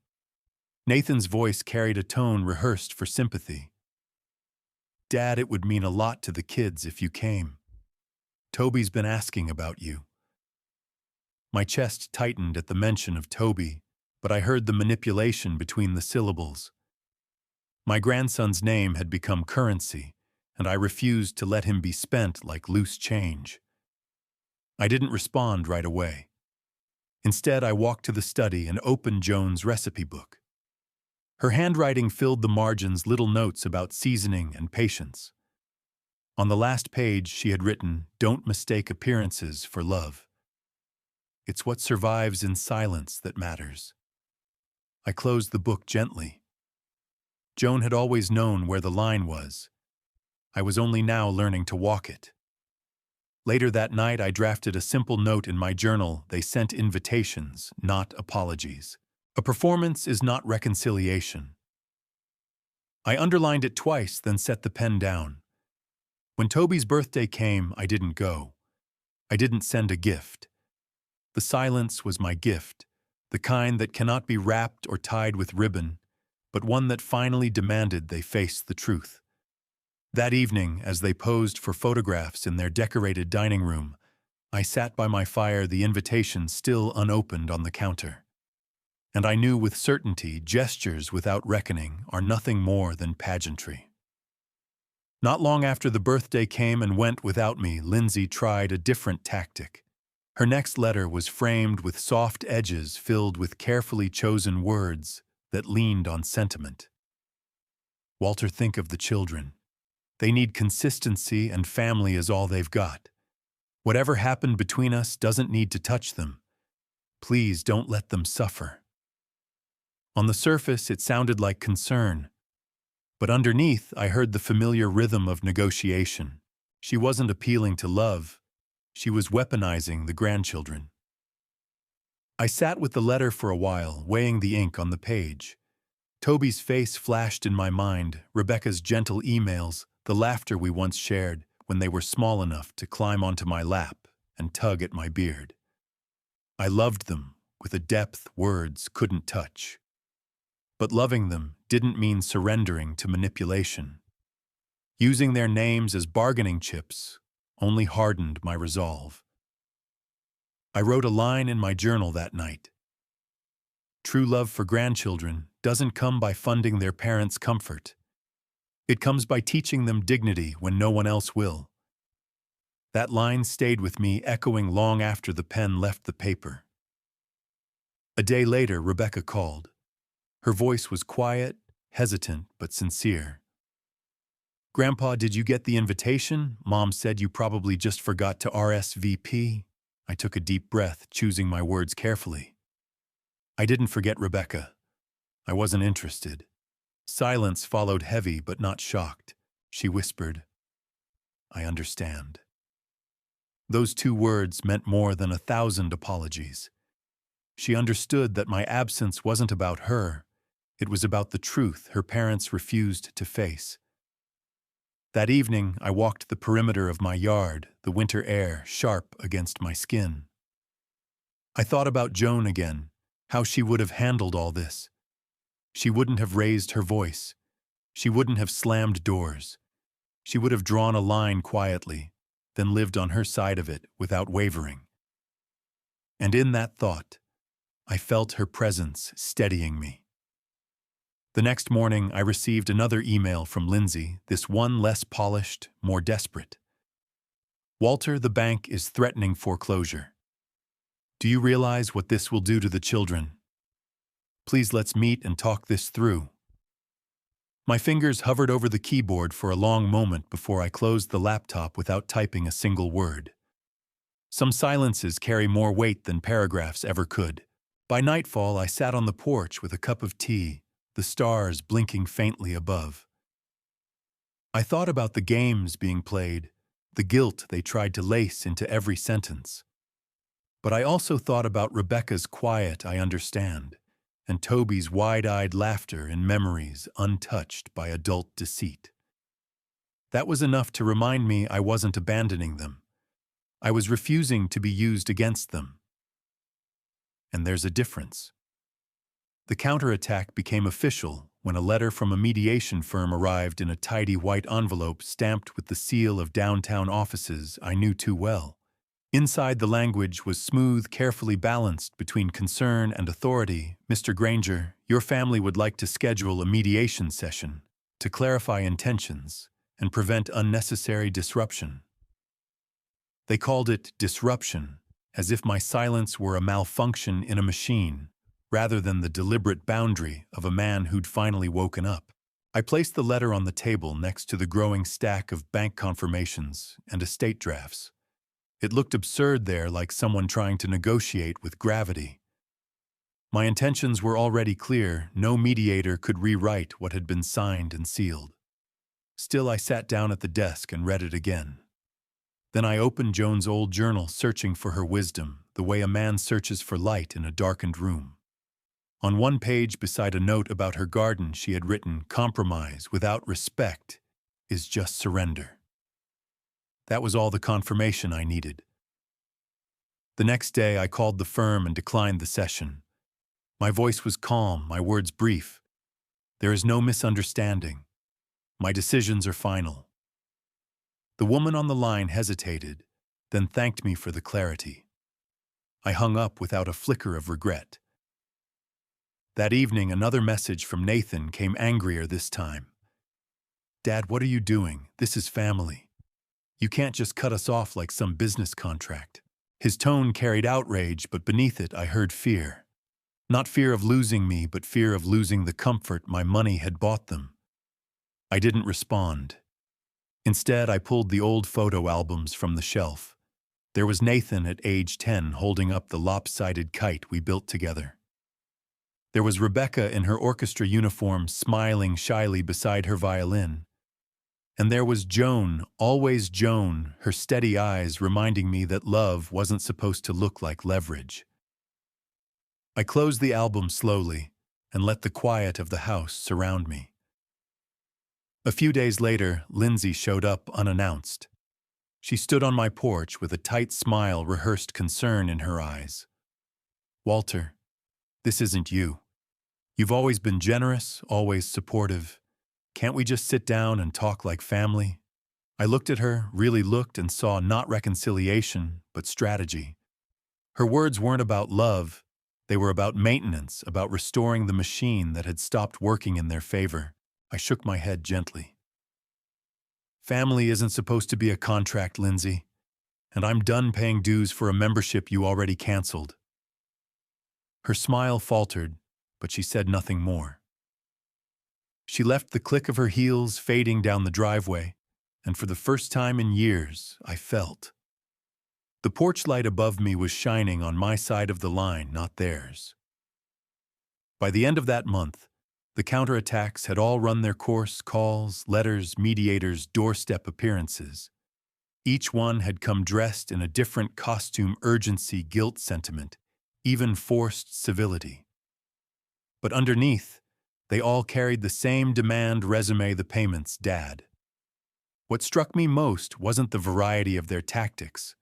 Nathan's voice carried a tone rehearsed for sympathy. "Dad, it would mean a lot to the kids if you came. Toby's been asking about you." My chest tightened at the mention of Toby, but I heard the manipulation between the syllables. My grandson's name had become currency, and I refused to let him be spent like loose change. I didn't respond right away. Instead, I walked to the study and opened Joan's recipe book. Her handwriting filled the margins little notes about seasoning and patience. On the last page, she had written, "Don't mistake appearances for love. It's what survives in silence that matters." I closed the book gently. Joan had always known where the line was. I was only now learning to walk it. Later that night, I drafted a simple note in my journal. They sent invitations, not apologies. A performance is not reconciliation. I underlined it twice, then set the pen down. When Toby's birthday came, I didn't go. I didn't send a gift. The silence was my gift, the kind that cannot be wrapped or tied with ribbon, but one that finally demanded they face the truth. That evening, as they posed for photographs in their decorated dining room, I sat by my fire, the invitation still unopened on the counter. And I knew with certainty gestures without reckoning are nothing more than pageantry. Not long after the birthday came and went without me, Lindsay tried a different tactic. Her next letter was framed with soft edges filled with carefully chosen words that leaned on sentiment. "Walter, think of the children. They need consistency, and family is all they've got. Whatever happened between us doesn't need to touch them. Please don't let them suffer." On the surface, it sounded like concern, but underneath, I heard the familiar rhythm of negotiation. She wasn't appealing to love. She was weaponizing the grandchildren. I sat with the letter for a while, weighing the ink on the page. Toby's face flashed in my mind, Rebecca's gentle emails, the laughter we once shared when they were small enough to climb onto my lap and tug at my beard. I loved them with a depth words couldn't touch. But loving them didn't mean surrendering to manipulation. Using their names as bargaining chips only hardened my resolve. I wrote a line in my journal that night. True love for grandchildren doesn't come by funding their parents' comfort. It comes by teaching them dignity when no one else will. That line stayed with me, echoing long after the pen left the paper. A day later, Rebecca called. Her voice was quiet, hesitant, but sincere. "Grandpa, did you get the invitation? Mom said you probably just forgot to RSVP." I took a deep breath, choosing my words carefully. I didn't forget Rebecca. I wasn't interested. Silence followed, heavy but not shocked. She whispered, "I understand." Those two words meant more than 1,000 apologies. She understood that my absence wasn't about her. It was about the truth her parents refused to face. That evening, I walked the perimeter of my yard, the winter air sharp against my skin. I thought about Joan again, how she would have handled all this. She wouldn't have raised her voice. She wouldn't have slammed doors. She would have drawn a line quietly, then lived on her side of it without wavering. And in that thought, I felt her presence steadying me. The next morning, I received another email from Lindsay, this one less polished, more desperate. "Walter, the bank is threatening foreclosure. Do you realize what this will do to the children? Please let's meet and talk this through." My fingers hovered over the keyboard for a long moment before I closed the laptop without typing a single word. Some silences carry more weight than paragraphs ever could. By nightfall, I sat on the porch with a cup of tea, the stars blinking faintly above. I thought about the games being played, the guilt they tried to lace into every sentence. But I also thought about Rebecca's quiet "I understand" and Toby's wide-eyed laughter in memories untouched by adult deceit. That was enough to remind me I wasn't abandoning them. I was refusing to be used against them. And there's a difference. The counterattack became official when a letter from a mediation firm arrived in a tidy white envelope stamped with the seal of downtown offices I knew too well. Inside, the language was smooth, carefully balanced between concern and authority. "Mr. Granger, your family would like to schedule a mediation session to clarify intentions and prevent unnecessary disruption." They called it disruption, as if my silence were a malfunction in a machine, rather than the deliberate boundary of a man who'd finally woken up. I placed the letter on the table next to the growing stack of bank confirmations and estate drafts. It looked absurd there, like someone trying to negotiate with gravity. My intentions were already clear. No mediator could rewrite what had been signed and sealed. Still, I sat down at the desk and read it again. Then I opened Joan's old journal, searching for her wisdom, the way a man searches for light in a darkened room. On one page, beside a note about her garden, she had written, "Compromise without respect is just surrender." That was all the confirmation I needed. The next day, I called the firm and declined the session. My voice was calm, my words brief. "There is no misunderstanding. My decisions are final." The woman on the line hesitated, then thanked me for the clarity. I hung up without a flicker of regret. That evening, another message from Nathan came, angrier this time. "Dad, what are you doing? This is family. You can't just cut us off like some business contract." His tone carried outrage, but beneath it I heard fear. Not fear of losing me, but fear of losing the comfort my money had bought them. I didn't respond. Instead, I pulled the old photo albums from the shelf. There was Nathan at age 10 holding up the lopsided kite we built together. There was Rebecca in her orchestra uniform, smiling shyly beside her violin. And there was Joan, always Joan, her steady eyes reminding me that love wasn't supposed to look like leverage. I closed the album slowly and let the quiet of the house surround me. A few days later, Lindsay showed up unannounced. She stood on my porch with a tight smile, rehearsed concern in her eyes. "Walter, this isn't you. You've always been generous, always supportive. Can't we just sit down and talk like family?" I looked at her, really looked, and saw not reconciliation, but strategy. Her words weren't about love. They were about maintenance, about restoring the machine that had stopped working in their favor. I shook my head gently. "Family isn't supposed to be a contract, Lindsay, and I'm done paying dues for a membership you already canceled." Her smile faltered, but she said nothing more. She left, the click of her heels fading down the driveway, and for the first time in years, I felt. The porch light above me was shining on my side of the line, not theirs. By the end of that month, the counterattacks had all run their course: calls, letters, mediators, doorstep appearances. Each one had come dressed in a different costume: urgency, guilt, sentiment, even forced civility. But underneath, they all carried the same demand: resume, the payments, Dad. What struck me most wasn't the variety of their tactics,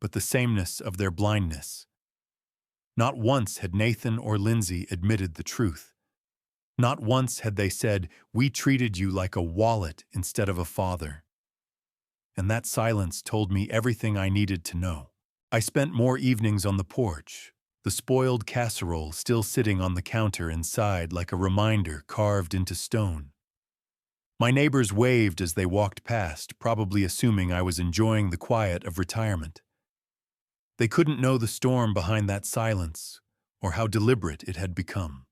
but the sameness of their blindness. Not once had Nathan or Lindsay admitted the truth. Not once had they said, "We treated you like a wallet instead of a father." And that silence told me everything I needed to know. I spent more evenings on the porch, the spoiled casserole still sitting on the counter inside like a reminder carved into stone. My neighbors waved as they walked past, probably assuming I was enjoying the quiet of retirement. They couldn't know the storm behind that silence, or how deliberate it had become.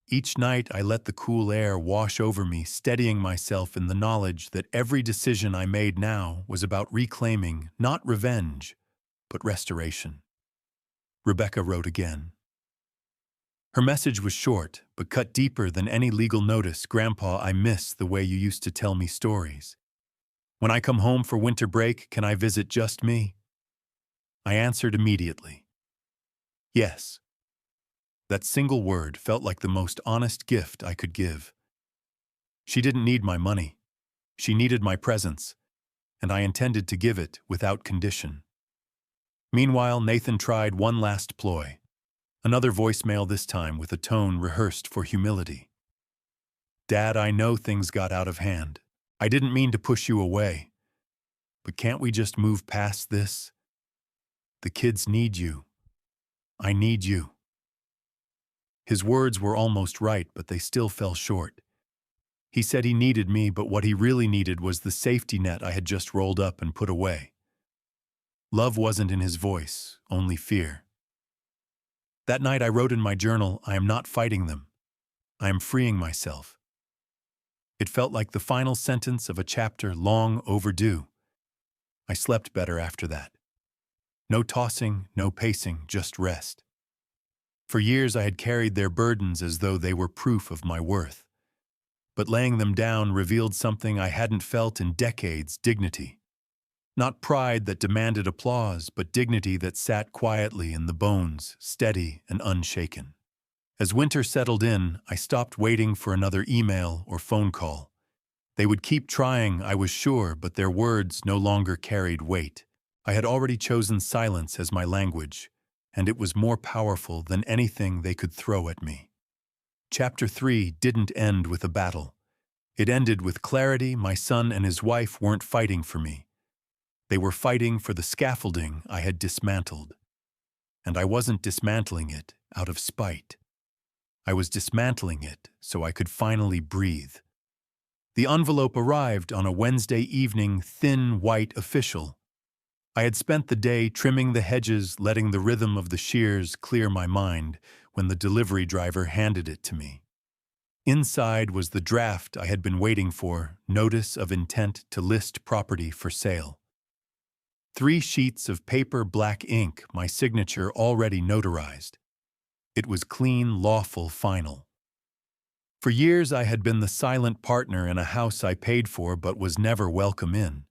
Each night I let the cool air wash over me, steadying myself in the knowledge that every decision I made now was about reclaiming, not revenge, but restoration. Rebecca wrote again. Her message was short, but cut deeper than any legal notice. "Grandpa, I miss the way you used to tell me stories. When I come home for winter break, can I visit just me? I answered immediately. Yes. That single word felt like the most honest gift I could give. She didn't need my money. She needed my presence, and I intended to give it without condition. Meanwhile, Nathan tried one last ploy. Another voicemail, this time with a tone rehearsed for humility. Dad, I know things got out of hand. I didn't mean to push you away. But can't we just move past this? The kids need you. I need you. His words were almost right, but they still fell short. He said he needed me, but what he really needed was the safety net I had just rolled up and put away. Love wasn't in his voice, only fear. That night I wrote in my journal, I am not fighting them. I am freeing myself. It felt like the final sentence of a chapter long overdue. I slept better after that. No tossing, no pacing, just rest. For years I had carried their burdens as though they were proof of my worth. But laying them down revealed something I hadn't felt in decades: dignity. Not pride that demanded applause, but dignity that sat quietly in the bones, steady and unshaken. As winter settled in, I stopped waiting for another email or phone call. They would keep trying, I was sure, but their words no longer carried weight. I had already chosen silence as my language, and it was more powerful than anything they could throw at me. Chapter 3 didn't end with a battle. It ended with clarity. My son and his wife weren't fighting for me. They were fighting for the scaffolding I had dismantled. And I wasn't dismantling it out of spite. I was dismantling it so I could finally breathe. The envelope arrived on a Wednesday evening, thin, white, official. I had spent the day trimming the hedges, letting the rhythm of the shears clear my mind, when the delivery driver handed it to me. Inside was the draft I had been waiting for, notice of intent to list property for sale. 3 sheets of paper, black ink, my signature already notarized. It was clean, lawful, final. For years I had been the silent partner in a house I paid for but was never welcome in.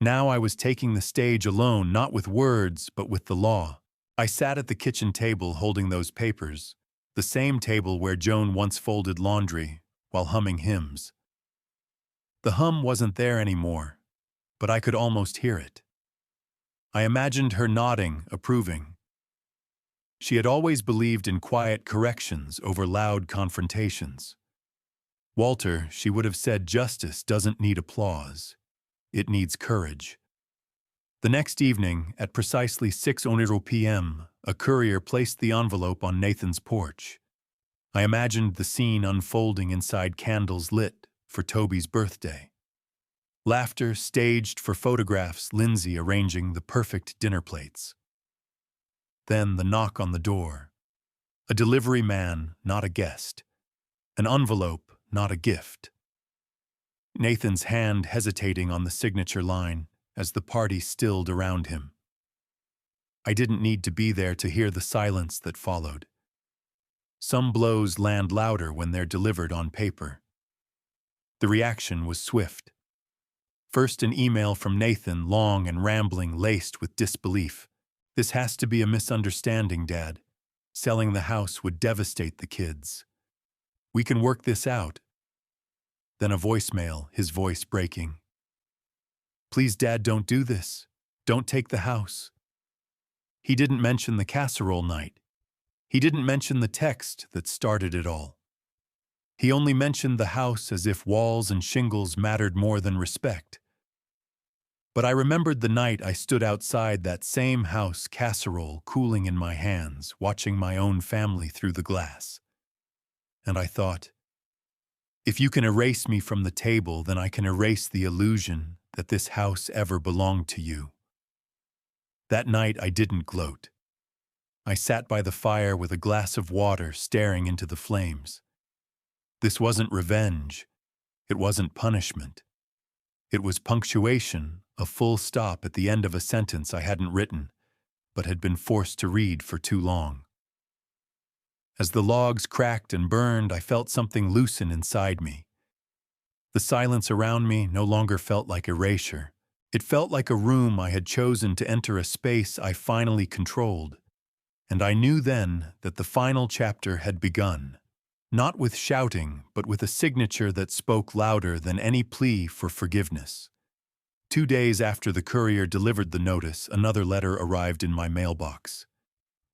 Now I was taking the stage alone, not with words, but with the law. I sat at the kitchen table holding those papers, the same table where Joan once folded laundry while humming hymns. The hum wasn't there anymore, but I could almost hear it. I imagined her nodding, approving. She had always believed in quiet corrections over loud confrontations. Walter, she would have said, justice doesn't need applause. It needs courage. The next evening, at precisely 6:00 p.m., a courier placed the envelope on Nathan's porch. I imagined the scene unfolding inside candles lit for Toby's birthday. Laughter staged for photographs, Lindsay arranging the perfect dinner plates. Then the knock on the door. A delivery man, not a guest. An envelope, not a gift. Nathan's hand hesitating on the signature line as the party stilled around him. I didn't need to be there to hear the silence that followed. Some blows land louder when they're delivered on paper. The reaction was swift. First, an email from Nathan, long and rambling, laced with disbelief. This has to be a misunderstanding, Dad. Selling the house would devastate the kids. We can work this out. Then a voicemail, his voice breaking. Please, Dad, don't do this. Don't take the house. He didn't mention the casserole night. He didn't mention the text that started it all. He only mentioned the house as if walls and shingles mattered more than respect. But I remembered the night I stood outside that same house, casserole cooling in my hands, watching my own family through the glass. And I thought, if you can erase me from the table, then I can erase the illusion that this house ever belonged to you. That night I didn't gloat. I sat by the fire with a glass of water, staring into the flames. This wasn't revenge. It wasn't punishment. It was punctuation, a full stop at the end of a sentence I hadn't written, but had been forced to read for too long. As the logs cracked and burned, I felt something loosen inside me. The silence around me no longer felt like erasure. It felt like a room I had chosen to enter a space I finally controlled, and I knew then that the final chapter had begun. Not with shouting, but with a signature that spoke louder than any plea for forgiveness. 2 days after the courier delivered the notice, another letter arrived in my mailbox.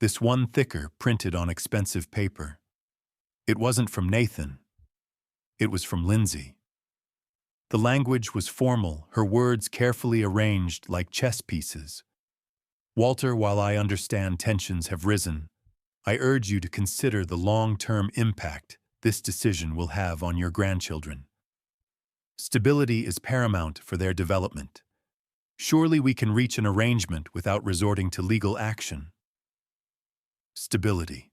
This one thicker, printed on expensive paper. It wasn't from Nathan. It was from Lindsay. The language was formal, her words carefully arranged like chess pieces. Walter, while I understand tensions have risen, I urge you to consider the long-term impact this decision will have on your grandchildren. Stability is paramount for their development. Surely we can reach an arrangement without resorting to legal action. Stability.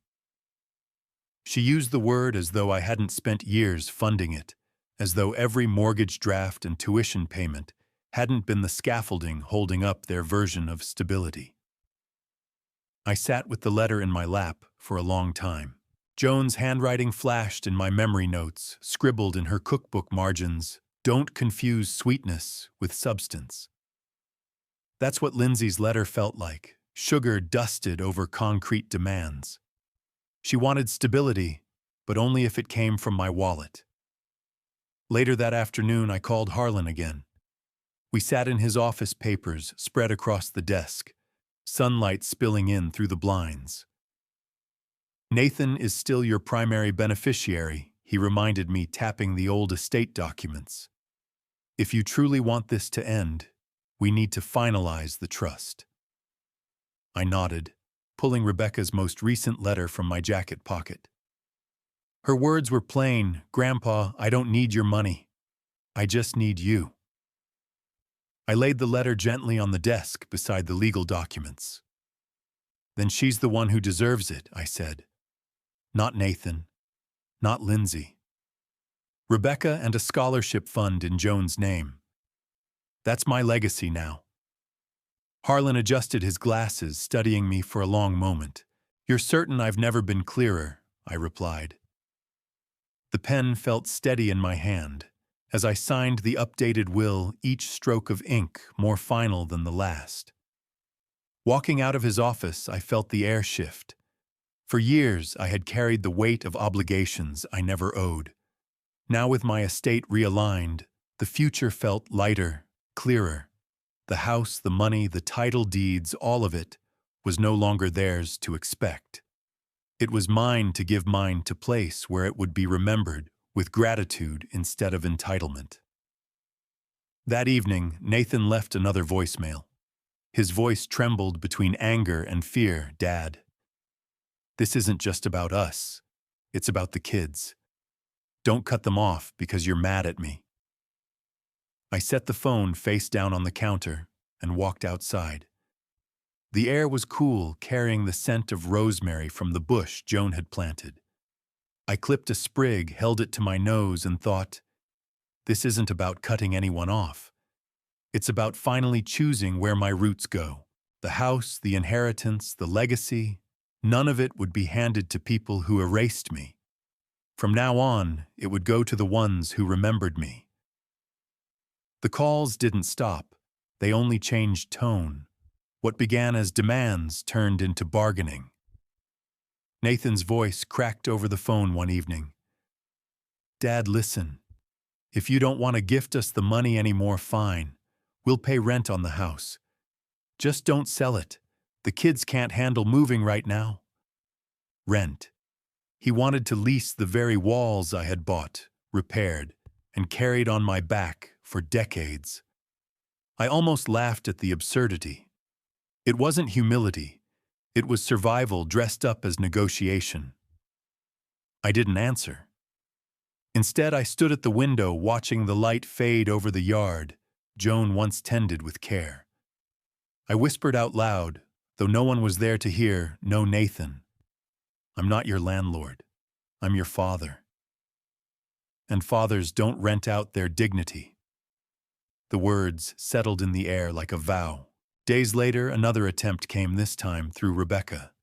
She used the word as though I hadn't spent years funding it, as though every mortgage draft and tuition payment hadn't been the scaffolding holding up their version of stability. I sat with the letter in my lap for a long time. Joan's handwriting flashed in my memory notes, scribbled in her cookbook margins, "Don't confuse sweetness with substance." That's what Lindsay's letter felt like, sugar dusted over concrete demands. She wanted stability, but only if it came from my wallet. Later that afternoon, I called Harlan again. We sat in his office, papers spread across the desk, sunlight spilling in through the blinds. "Nathan is still your primary beneficiary," he reminded me, tapping the old estate documents. "If you truly want this to end, we need to finalize the trust." I nodded, pulling Rebecca's most recent letter from my jacket pocket. Her words were plain, "Grandpa, I don't need your money. I just need you." I laid the letter gently on the desk beside the legal documents. "Then she's the one who deserves it," I said. "Not Nathan. Not Lindsay. Rebecca and a scholarship fund in Joan's name. That's my legacy now." Harlan adjusted his glasses, studying me for a long moment. "You're certain I've never been clearer," I replied. The pen felt steady in my hand. As I signed the updated will, each stroke of ink more final than the last. Walking out of his office, I felt the air shift. For years, I had carried the weight of obligations I never owed. Now, with my estate realigned, the future felt lighter, clearer. The house, the money, the title deeds, all of it was no longer theirs to expect. It was mine to give, mine to place where it would be remembered with gratitude instead of entitlement. That evening, Nathan left another voicemail. His voice trembled between anger and fear. "Dad, this isn't just about us. It's about the kids. Don't cut them off because you're mad at me." I set the phone face down on the counter and walked outside. The air was cool, carrying the scent of rosemary from the bush Joan had planted. I clipped a sprig, held it to my nose, and thought, this isn't about cutting anyone off. It's about finally choosing where my roots go. The house, the inheritance, the legacy, none of it would be handed to people who erased me. From now on, it would go to the ones who remembered me. The calls didn't stop. They only changed tone. What began as demands turned into bargaining. Nathan's voice cracked over the phone one evening. "Dad, listen. If you don't want to gift us the money anymore, fine. We'll pay rent on the house. Just don't sell it. The kids can't handle moving right now." Rent. He wanted to lease the very walls I had bought, repaired, and carried on my back for decades. I almost laughed at the absurdity. It wasn't humility. It was survival dressed up as negotiation. I didn't answer. Instead, I stood at the window watching the light fade over the yard Joan once tended with care. I whispered out loud, though no one was there to hear, "No, Nathan. I'm not your landlord. I'm your father. And fathers don't rent out their dignity." The words settled in the air like a vow. Days later, another attempt came, this time through Rebecca.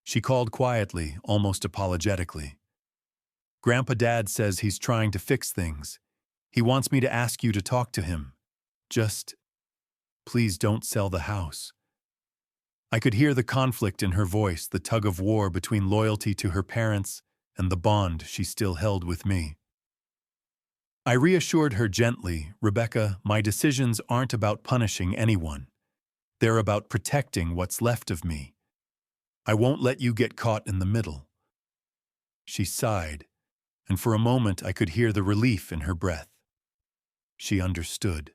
She called quietly, almost apologetically. "Grandpa, Dad says he's trying to fix things. He wants me to ask you to talk to him. Just Please don't sell the house. I could hear the conflict in her voice, the tug of war between loyalty to her parents and the bond she still held with me. I reassured her gently, Rebecca, my decisions aren't about punishing anyone. They're about protecting what's left of me. I won't let you get caught in the middle. She sighed, and for a moment I could hear the relief in her breath. She understood.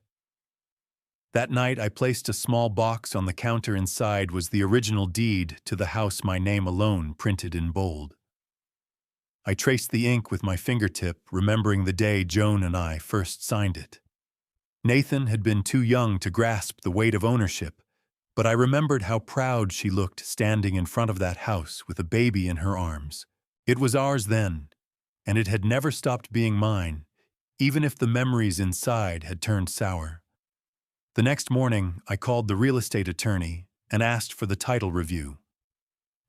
That night I placed a small box on the counter. Inside was the original deed to the house, my name alone printed in bold. I traced the ink with my fingertip, remembering the day Joan and I first signed it. Nathan had been too young to grasp the weight of ownership, but I remembered how proud she looked standing in front of that house with a baby in her arms. It was ours then, and it had never stopped being mine, even if the memories inside had turned sour. The next morning, I called the real estate attorney and asked for the title review.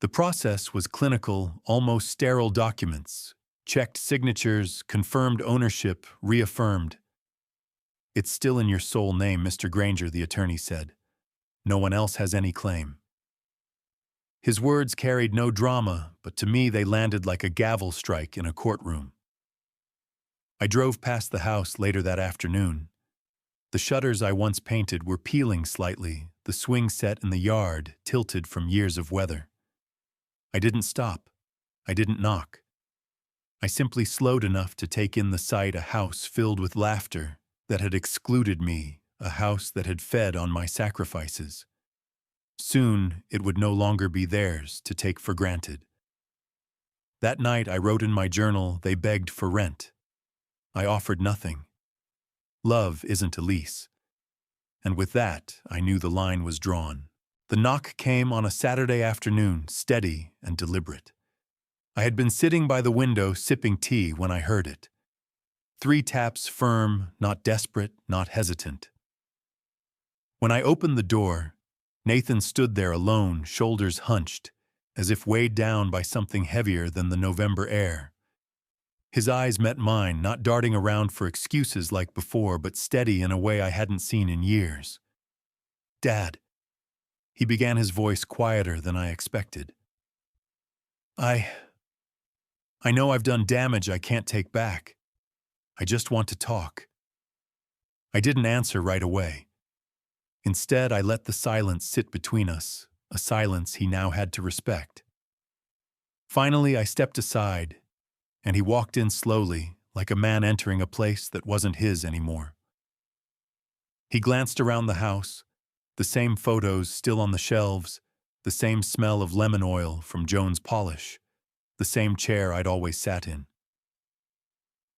The process was clinical, almost sterile documents, checked signatures, confirmed ownership, reaffirmed. It's still in your sole name, Mr. Granger, the attorney said. No one else has any claim. His words carried no drama, but to me they landed like a gavel strike in a courtroom. I drove past the house later that afternoon. The shutters I once painted were peeling slightly, the swing set in the yard tilted from years of weather. I didn't stop. I didn't knock. I simply slowed enough to take in the sight, a house filled with laughter that had excluded me, a house that had fed on my sacrifices. Soon, it would no longer be theirs to take for granted. That night I wrote in my journal, they begged for rent. I offered nothing. Love isn't a lease. And with that, I knew the line was drawn. The knock came on a Saturday afternoon, steady and deliberate. I had been sitting by the window sipping tea when I heard it. 3 taps, firm, not desperate, not hesitant. When I opened the door, Nathan stood there alone, shoulders hunched, as if weighed down by something heavier than the November air. His eyes met mine, not darting around for excuses like before, but steady in a way I hadn't seen in years. Dad. He began, his voice quieter than I expected. I know I've done damage I can't take back. I just want to talk. I didn't answer right away. Instead, I let the silence sit between us, a silence he now had to respect. Finally, I stepped aside, and he walked in slowly, like a man entering a place that wasn't his anymore. He glanced around the house, the same photos still on the shelves, the same smell of lemon oil from Joan's polish, the same chair I'd always sat in.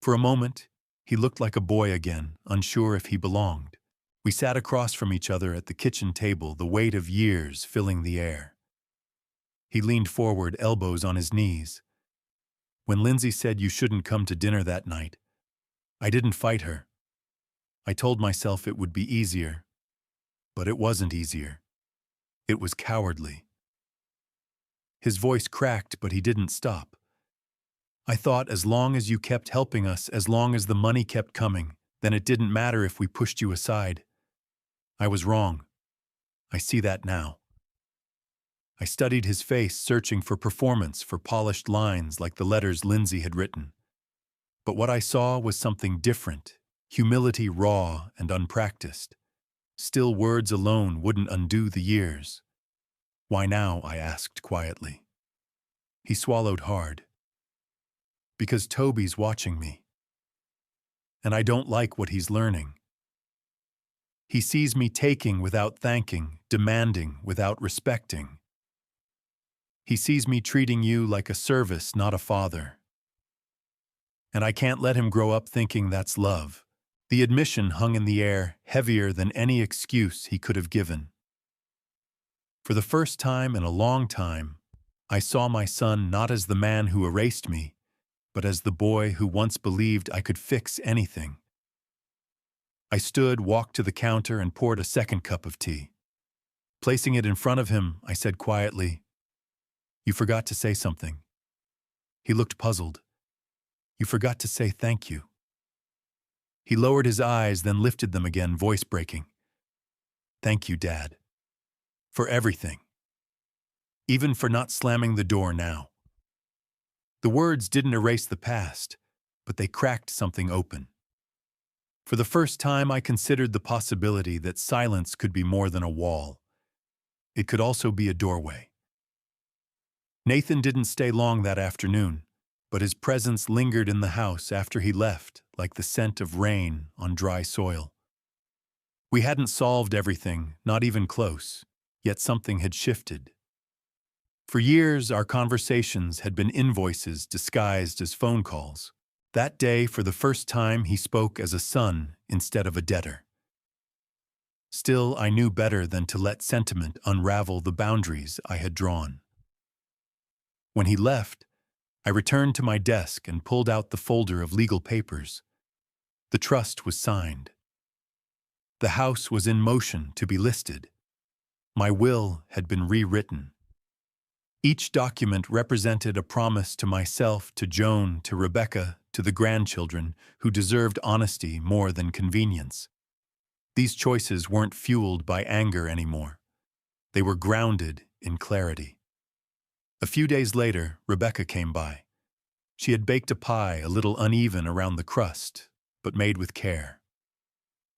For a moment, he looked like a boy again, unsure if he belonged. We sat across from each other at the kitchen table, the weight of years filling the air. He leaned forward, elbows on his knees. When Lindsay said you shouldn't come to dinner that night, I didn't fight her. I told myself it would be easier, but it wasn't easier. It was cowardly. His voice cracked, but he didn't stop. I thought as long as you kept helping us, as long as the money kept coming, then it didn't matter if we pushed you aside. I was wrong. I see that now. I studied his face, searching for performance, for polished lines like the letters Lindsay had written. But what I saw was something different, humility raw and unpracticed. Still, words alone wouldn't undo the years. Why now? I asked quietly. He swallowed hard. Because Toby's watching me. And I don't like what he's learning. He sees me taking without thanking, demanding without respecting. He sees me treating you like a service, not a father. And I can't let him grow up thinking that's love. The admission hung in the air, heavier than any excuse he could have given. For the first time in a long time, I saw my son not as the man who erased me, but as the boy who once believed I could fix anything. I stood, walked to the counter, and poured a second cup of tea. Placing it in front of him, I said quietly, "You forgot to say something." He looked puzzled. "You forgot to say thank you." He lowered his eyes, then lifted them again, voice breaking. Thank you, Dad. For everything. Even for not slamming the door now. The words didn't erase the past, but they cracked something open. For the first time, I considered the possibility that silence could be more than a wall. It could also be a doorway. Nathan didn't stay long that afternoon, but his presence lingered in the house after he left, like the scent of rain on dry soil. We hadn't solved everything, not even close, yet something had shifted. For years, our conversations had been invoices disguised as phone calls. That day, for the first time, he spoke as a son instead of a debtor. Still, I knew better than to let sentiment unravel the boundaries I had drawn. When he left, I returned to my desk and pulled out the folder of legal papers. The trust was signed. The house was in motion to be listed. My will had been rewritten. Each document represented a promise to myself, to Joan, to Rebecca, to the grandchildren, who deserved honesty more than convenience. These choices weren't fueled by anger anymore. They were grounded in clarity. A few days later, Rebecca came by. She had baked a pie a little uneven around the crust, but made with care.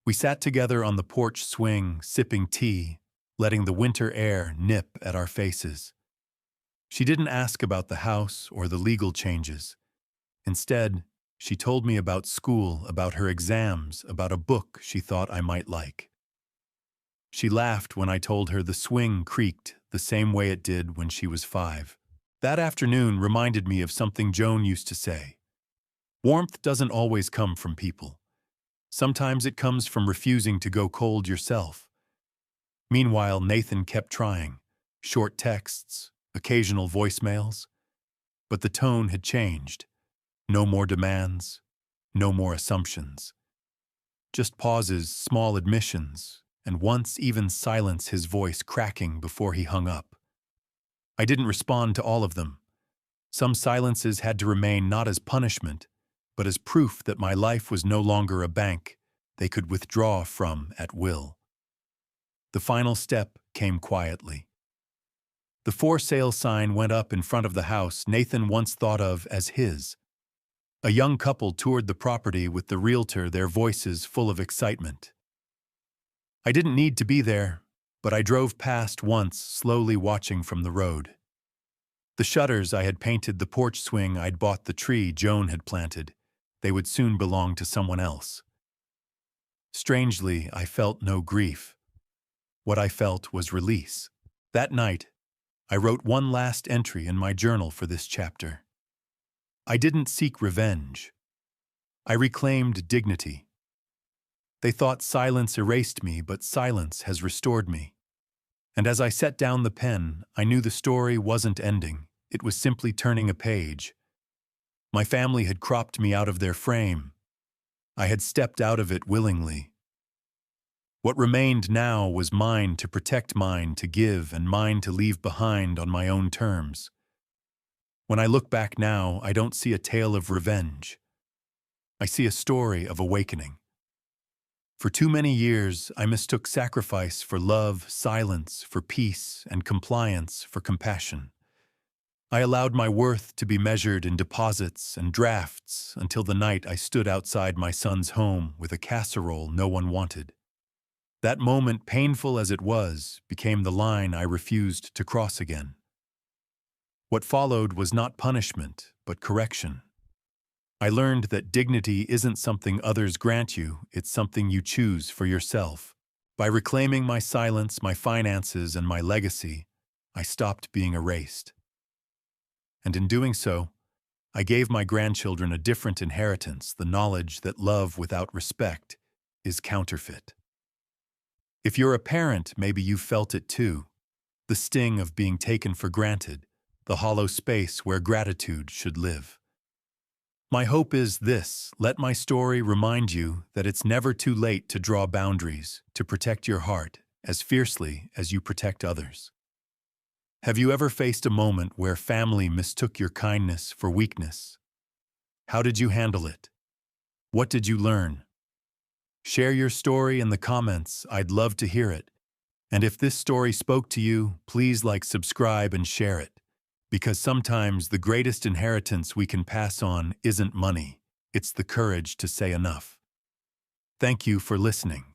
We sat together on the porch swing, sipping tea, letting the winter air nip at our faces. She didn't ask about the house or the legal changes. Instead, she told me about school, about her exams, about a book she thought I might like. She laughed when I told her the swing creaked the same way it did when she was 5. That afternoon reminded me of something Joan used to say. Warmth doesn't always come from people. Sometimes it comes from refusing to go cold yourself. Meanwhile, Nathan kept trying. Short texts, occasional voicemails. But the tone had changed. No more demands, no more assumptions. Just pauses, small admissions, and once even silence, his voice cracking before he hung up. I didn't respond to all of them. Some silences had to remain not as punishment, but as proof that my life was no longer a bank they could withdraw from at will. The final step came quietly. The for sale sign went up in front of the house Nathan once thought of as his. A young couple toured the property with the realtor, their voices full of excitement. I didn't need to be there, but I drove past once, slowly watching from the road. The shutters I had painted, the porch swing I'd bought, the tree Joan had planted, they would soon belong to someone else. Strangely, I felt no grief. What I felt was release. That night, I wrote one last entry in my journal for this chapter. I didn't seek revenge. I reclaimed dignity. They thought silence erased me, but silence has restored me. And as I set down the pen, I knew the story wasn't ending. It was simply turning a page. My family had cropped me out of their frame. I had stepped out of it willingly. What remained now was mine to protect, mine to give, and mine to leave behind on my own terms. When I look back now, I don't see a tale of revenge. I see a story of awakening. For too many years, I mistook sacrifice for love, silence for peace, and compliance for compassion. I allowed my worth to be measured in deposits and drafts until the night I stood outside my son's home with a casserole no one wanted. That moment, painful as it was, became the line I refused to cross again. What followed was not punishment, but correction. I learned that dignity isn't something others grant you, it's something you choose for yourself. By reclaiming my silence, my finances, and my legacy, I stopped being erased. And in doing so, I gave my grandchildren a different inheritance, the knowledge that love without respect is counterfeit. If you're a parent, maybe you've felt it too. The sting of being taken for granted, the hollow space where gratitude should live. My hope is this: let my story remind you that it's never too late to draw boundaries, to protect your heart as fiercely as you protect others. Have you ever faced a moment where family mistook your kindness for weakness? How did you handle it? What did you learn? Share your story in the comments. I'd love to hear it. And if this story spoke to you, please like, subscribe, and share it. Because sometimes the greatest inheritance we can pass on isn't money, it's the courage to say enough. Thank you for listening.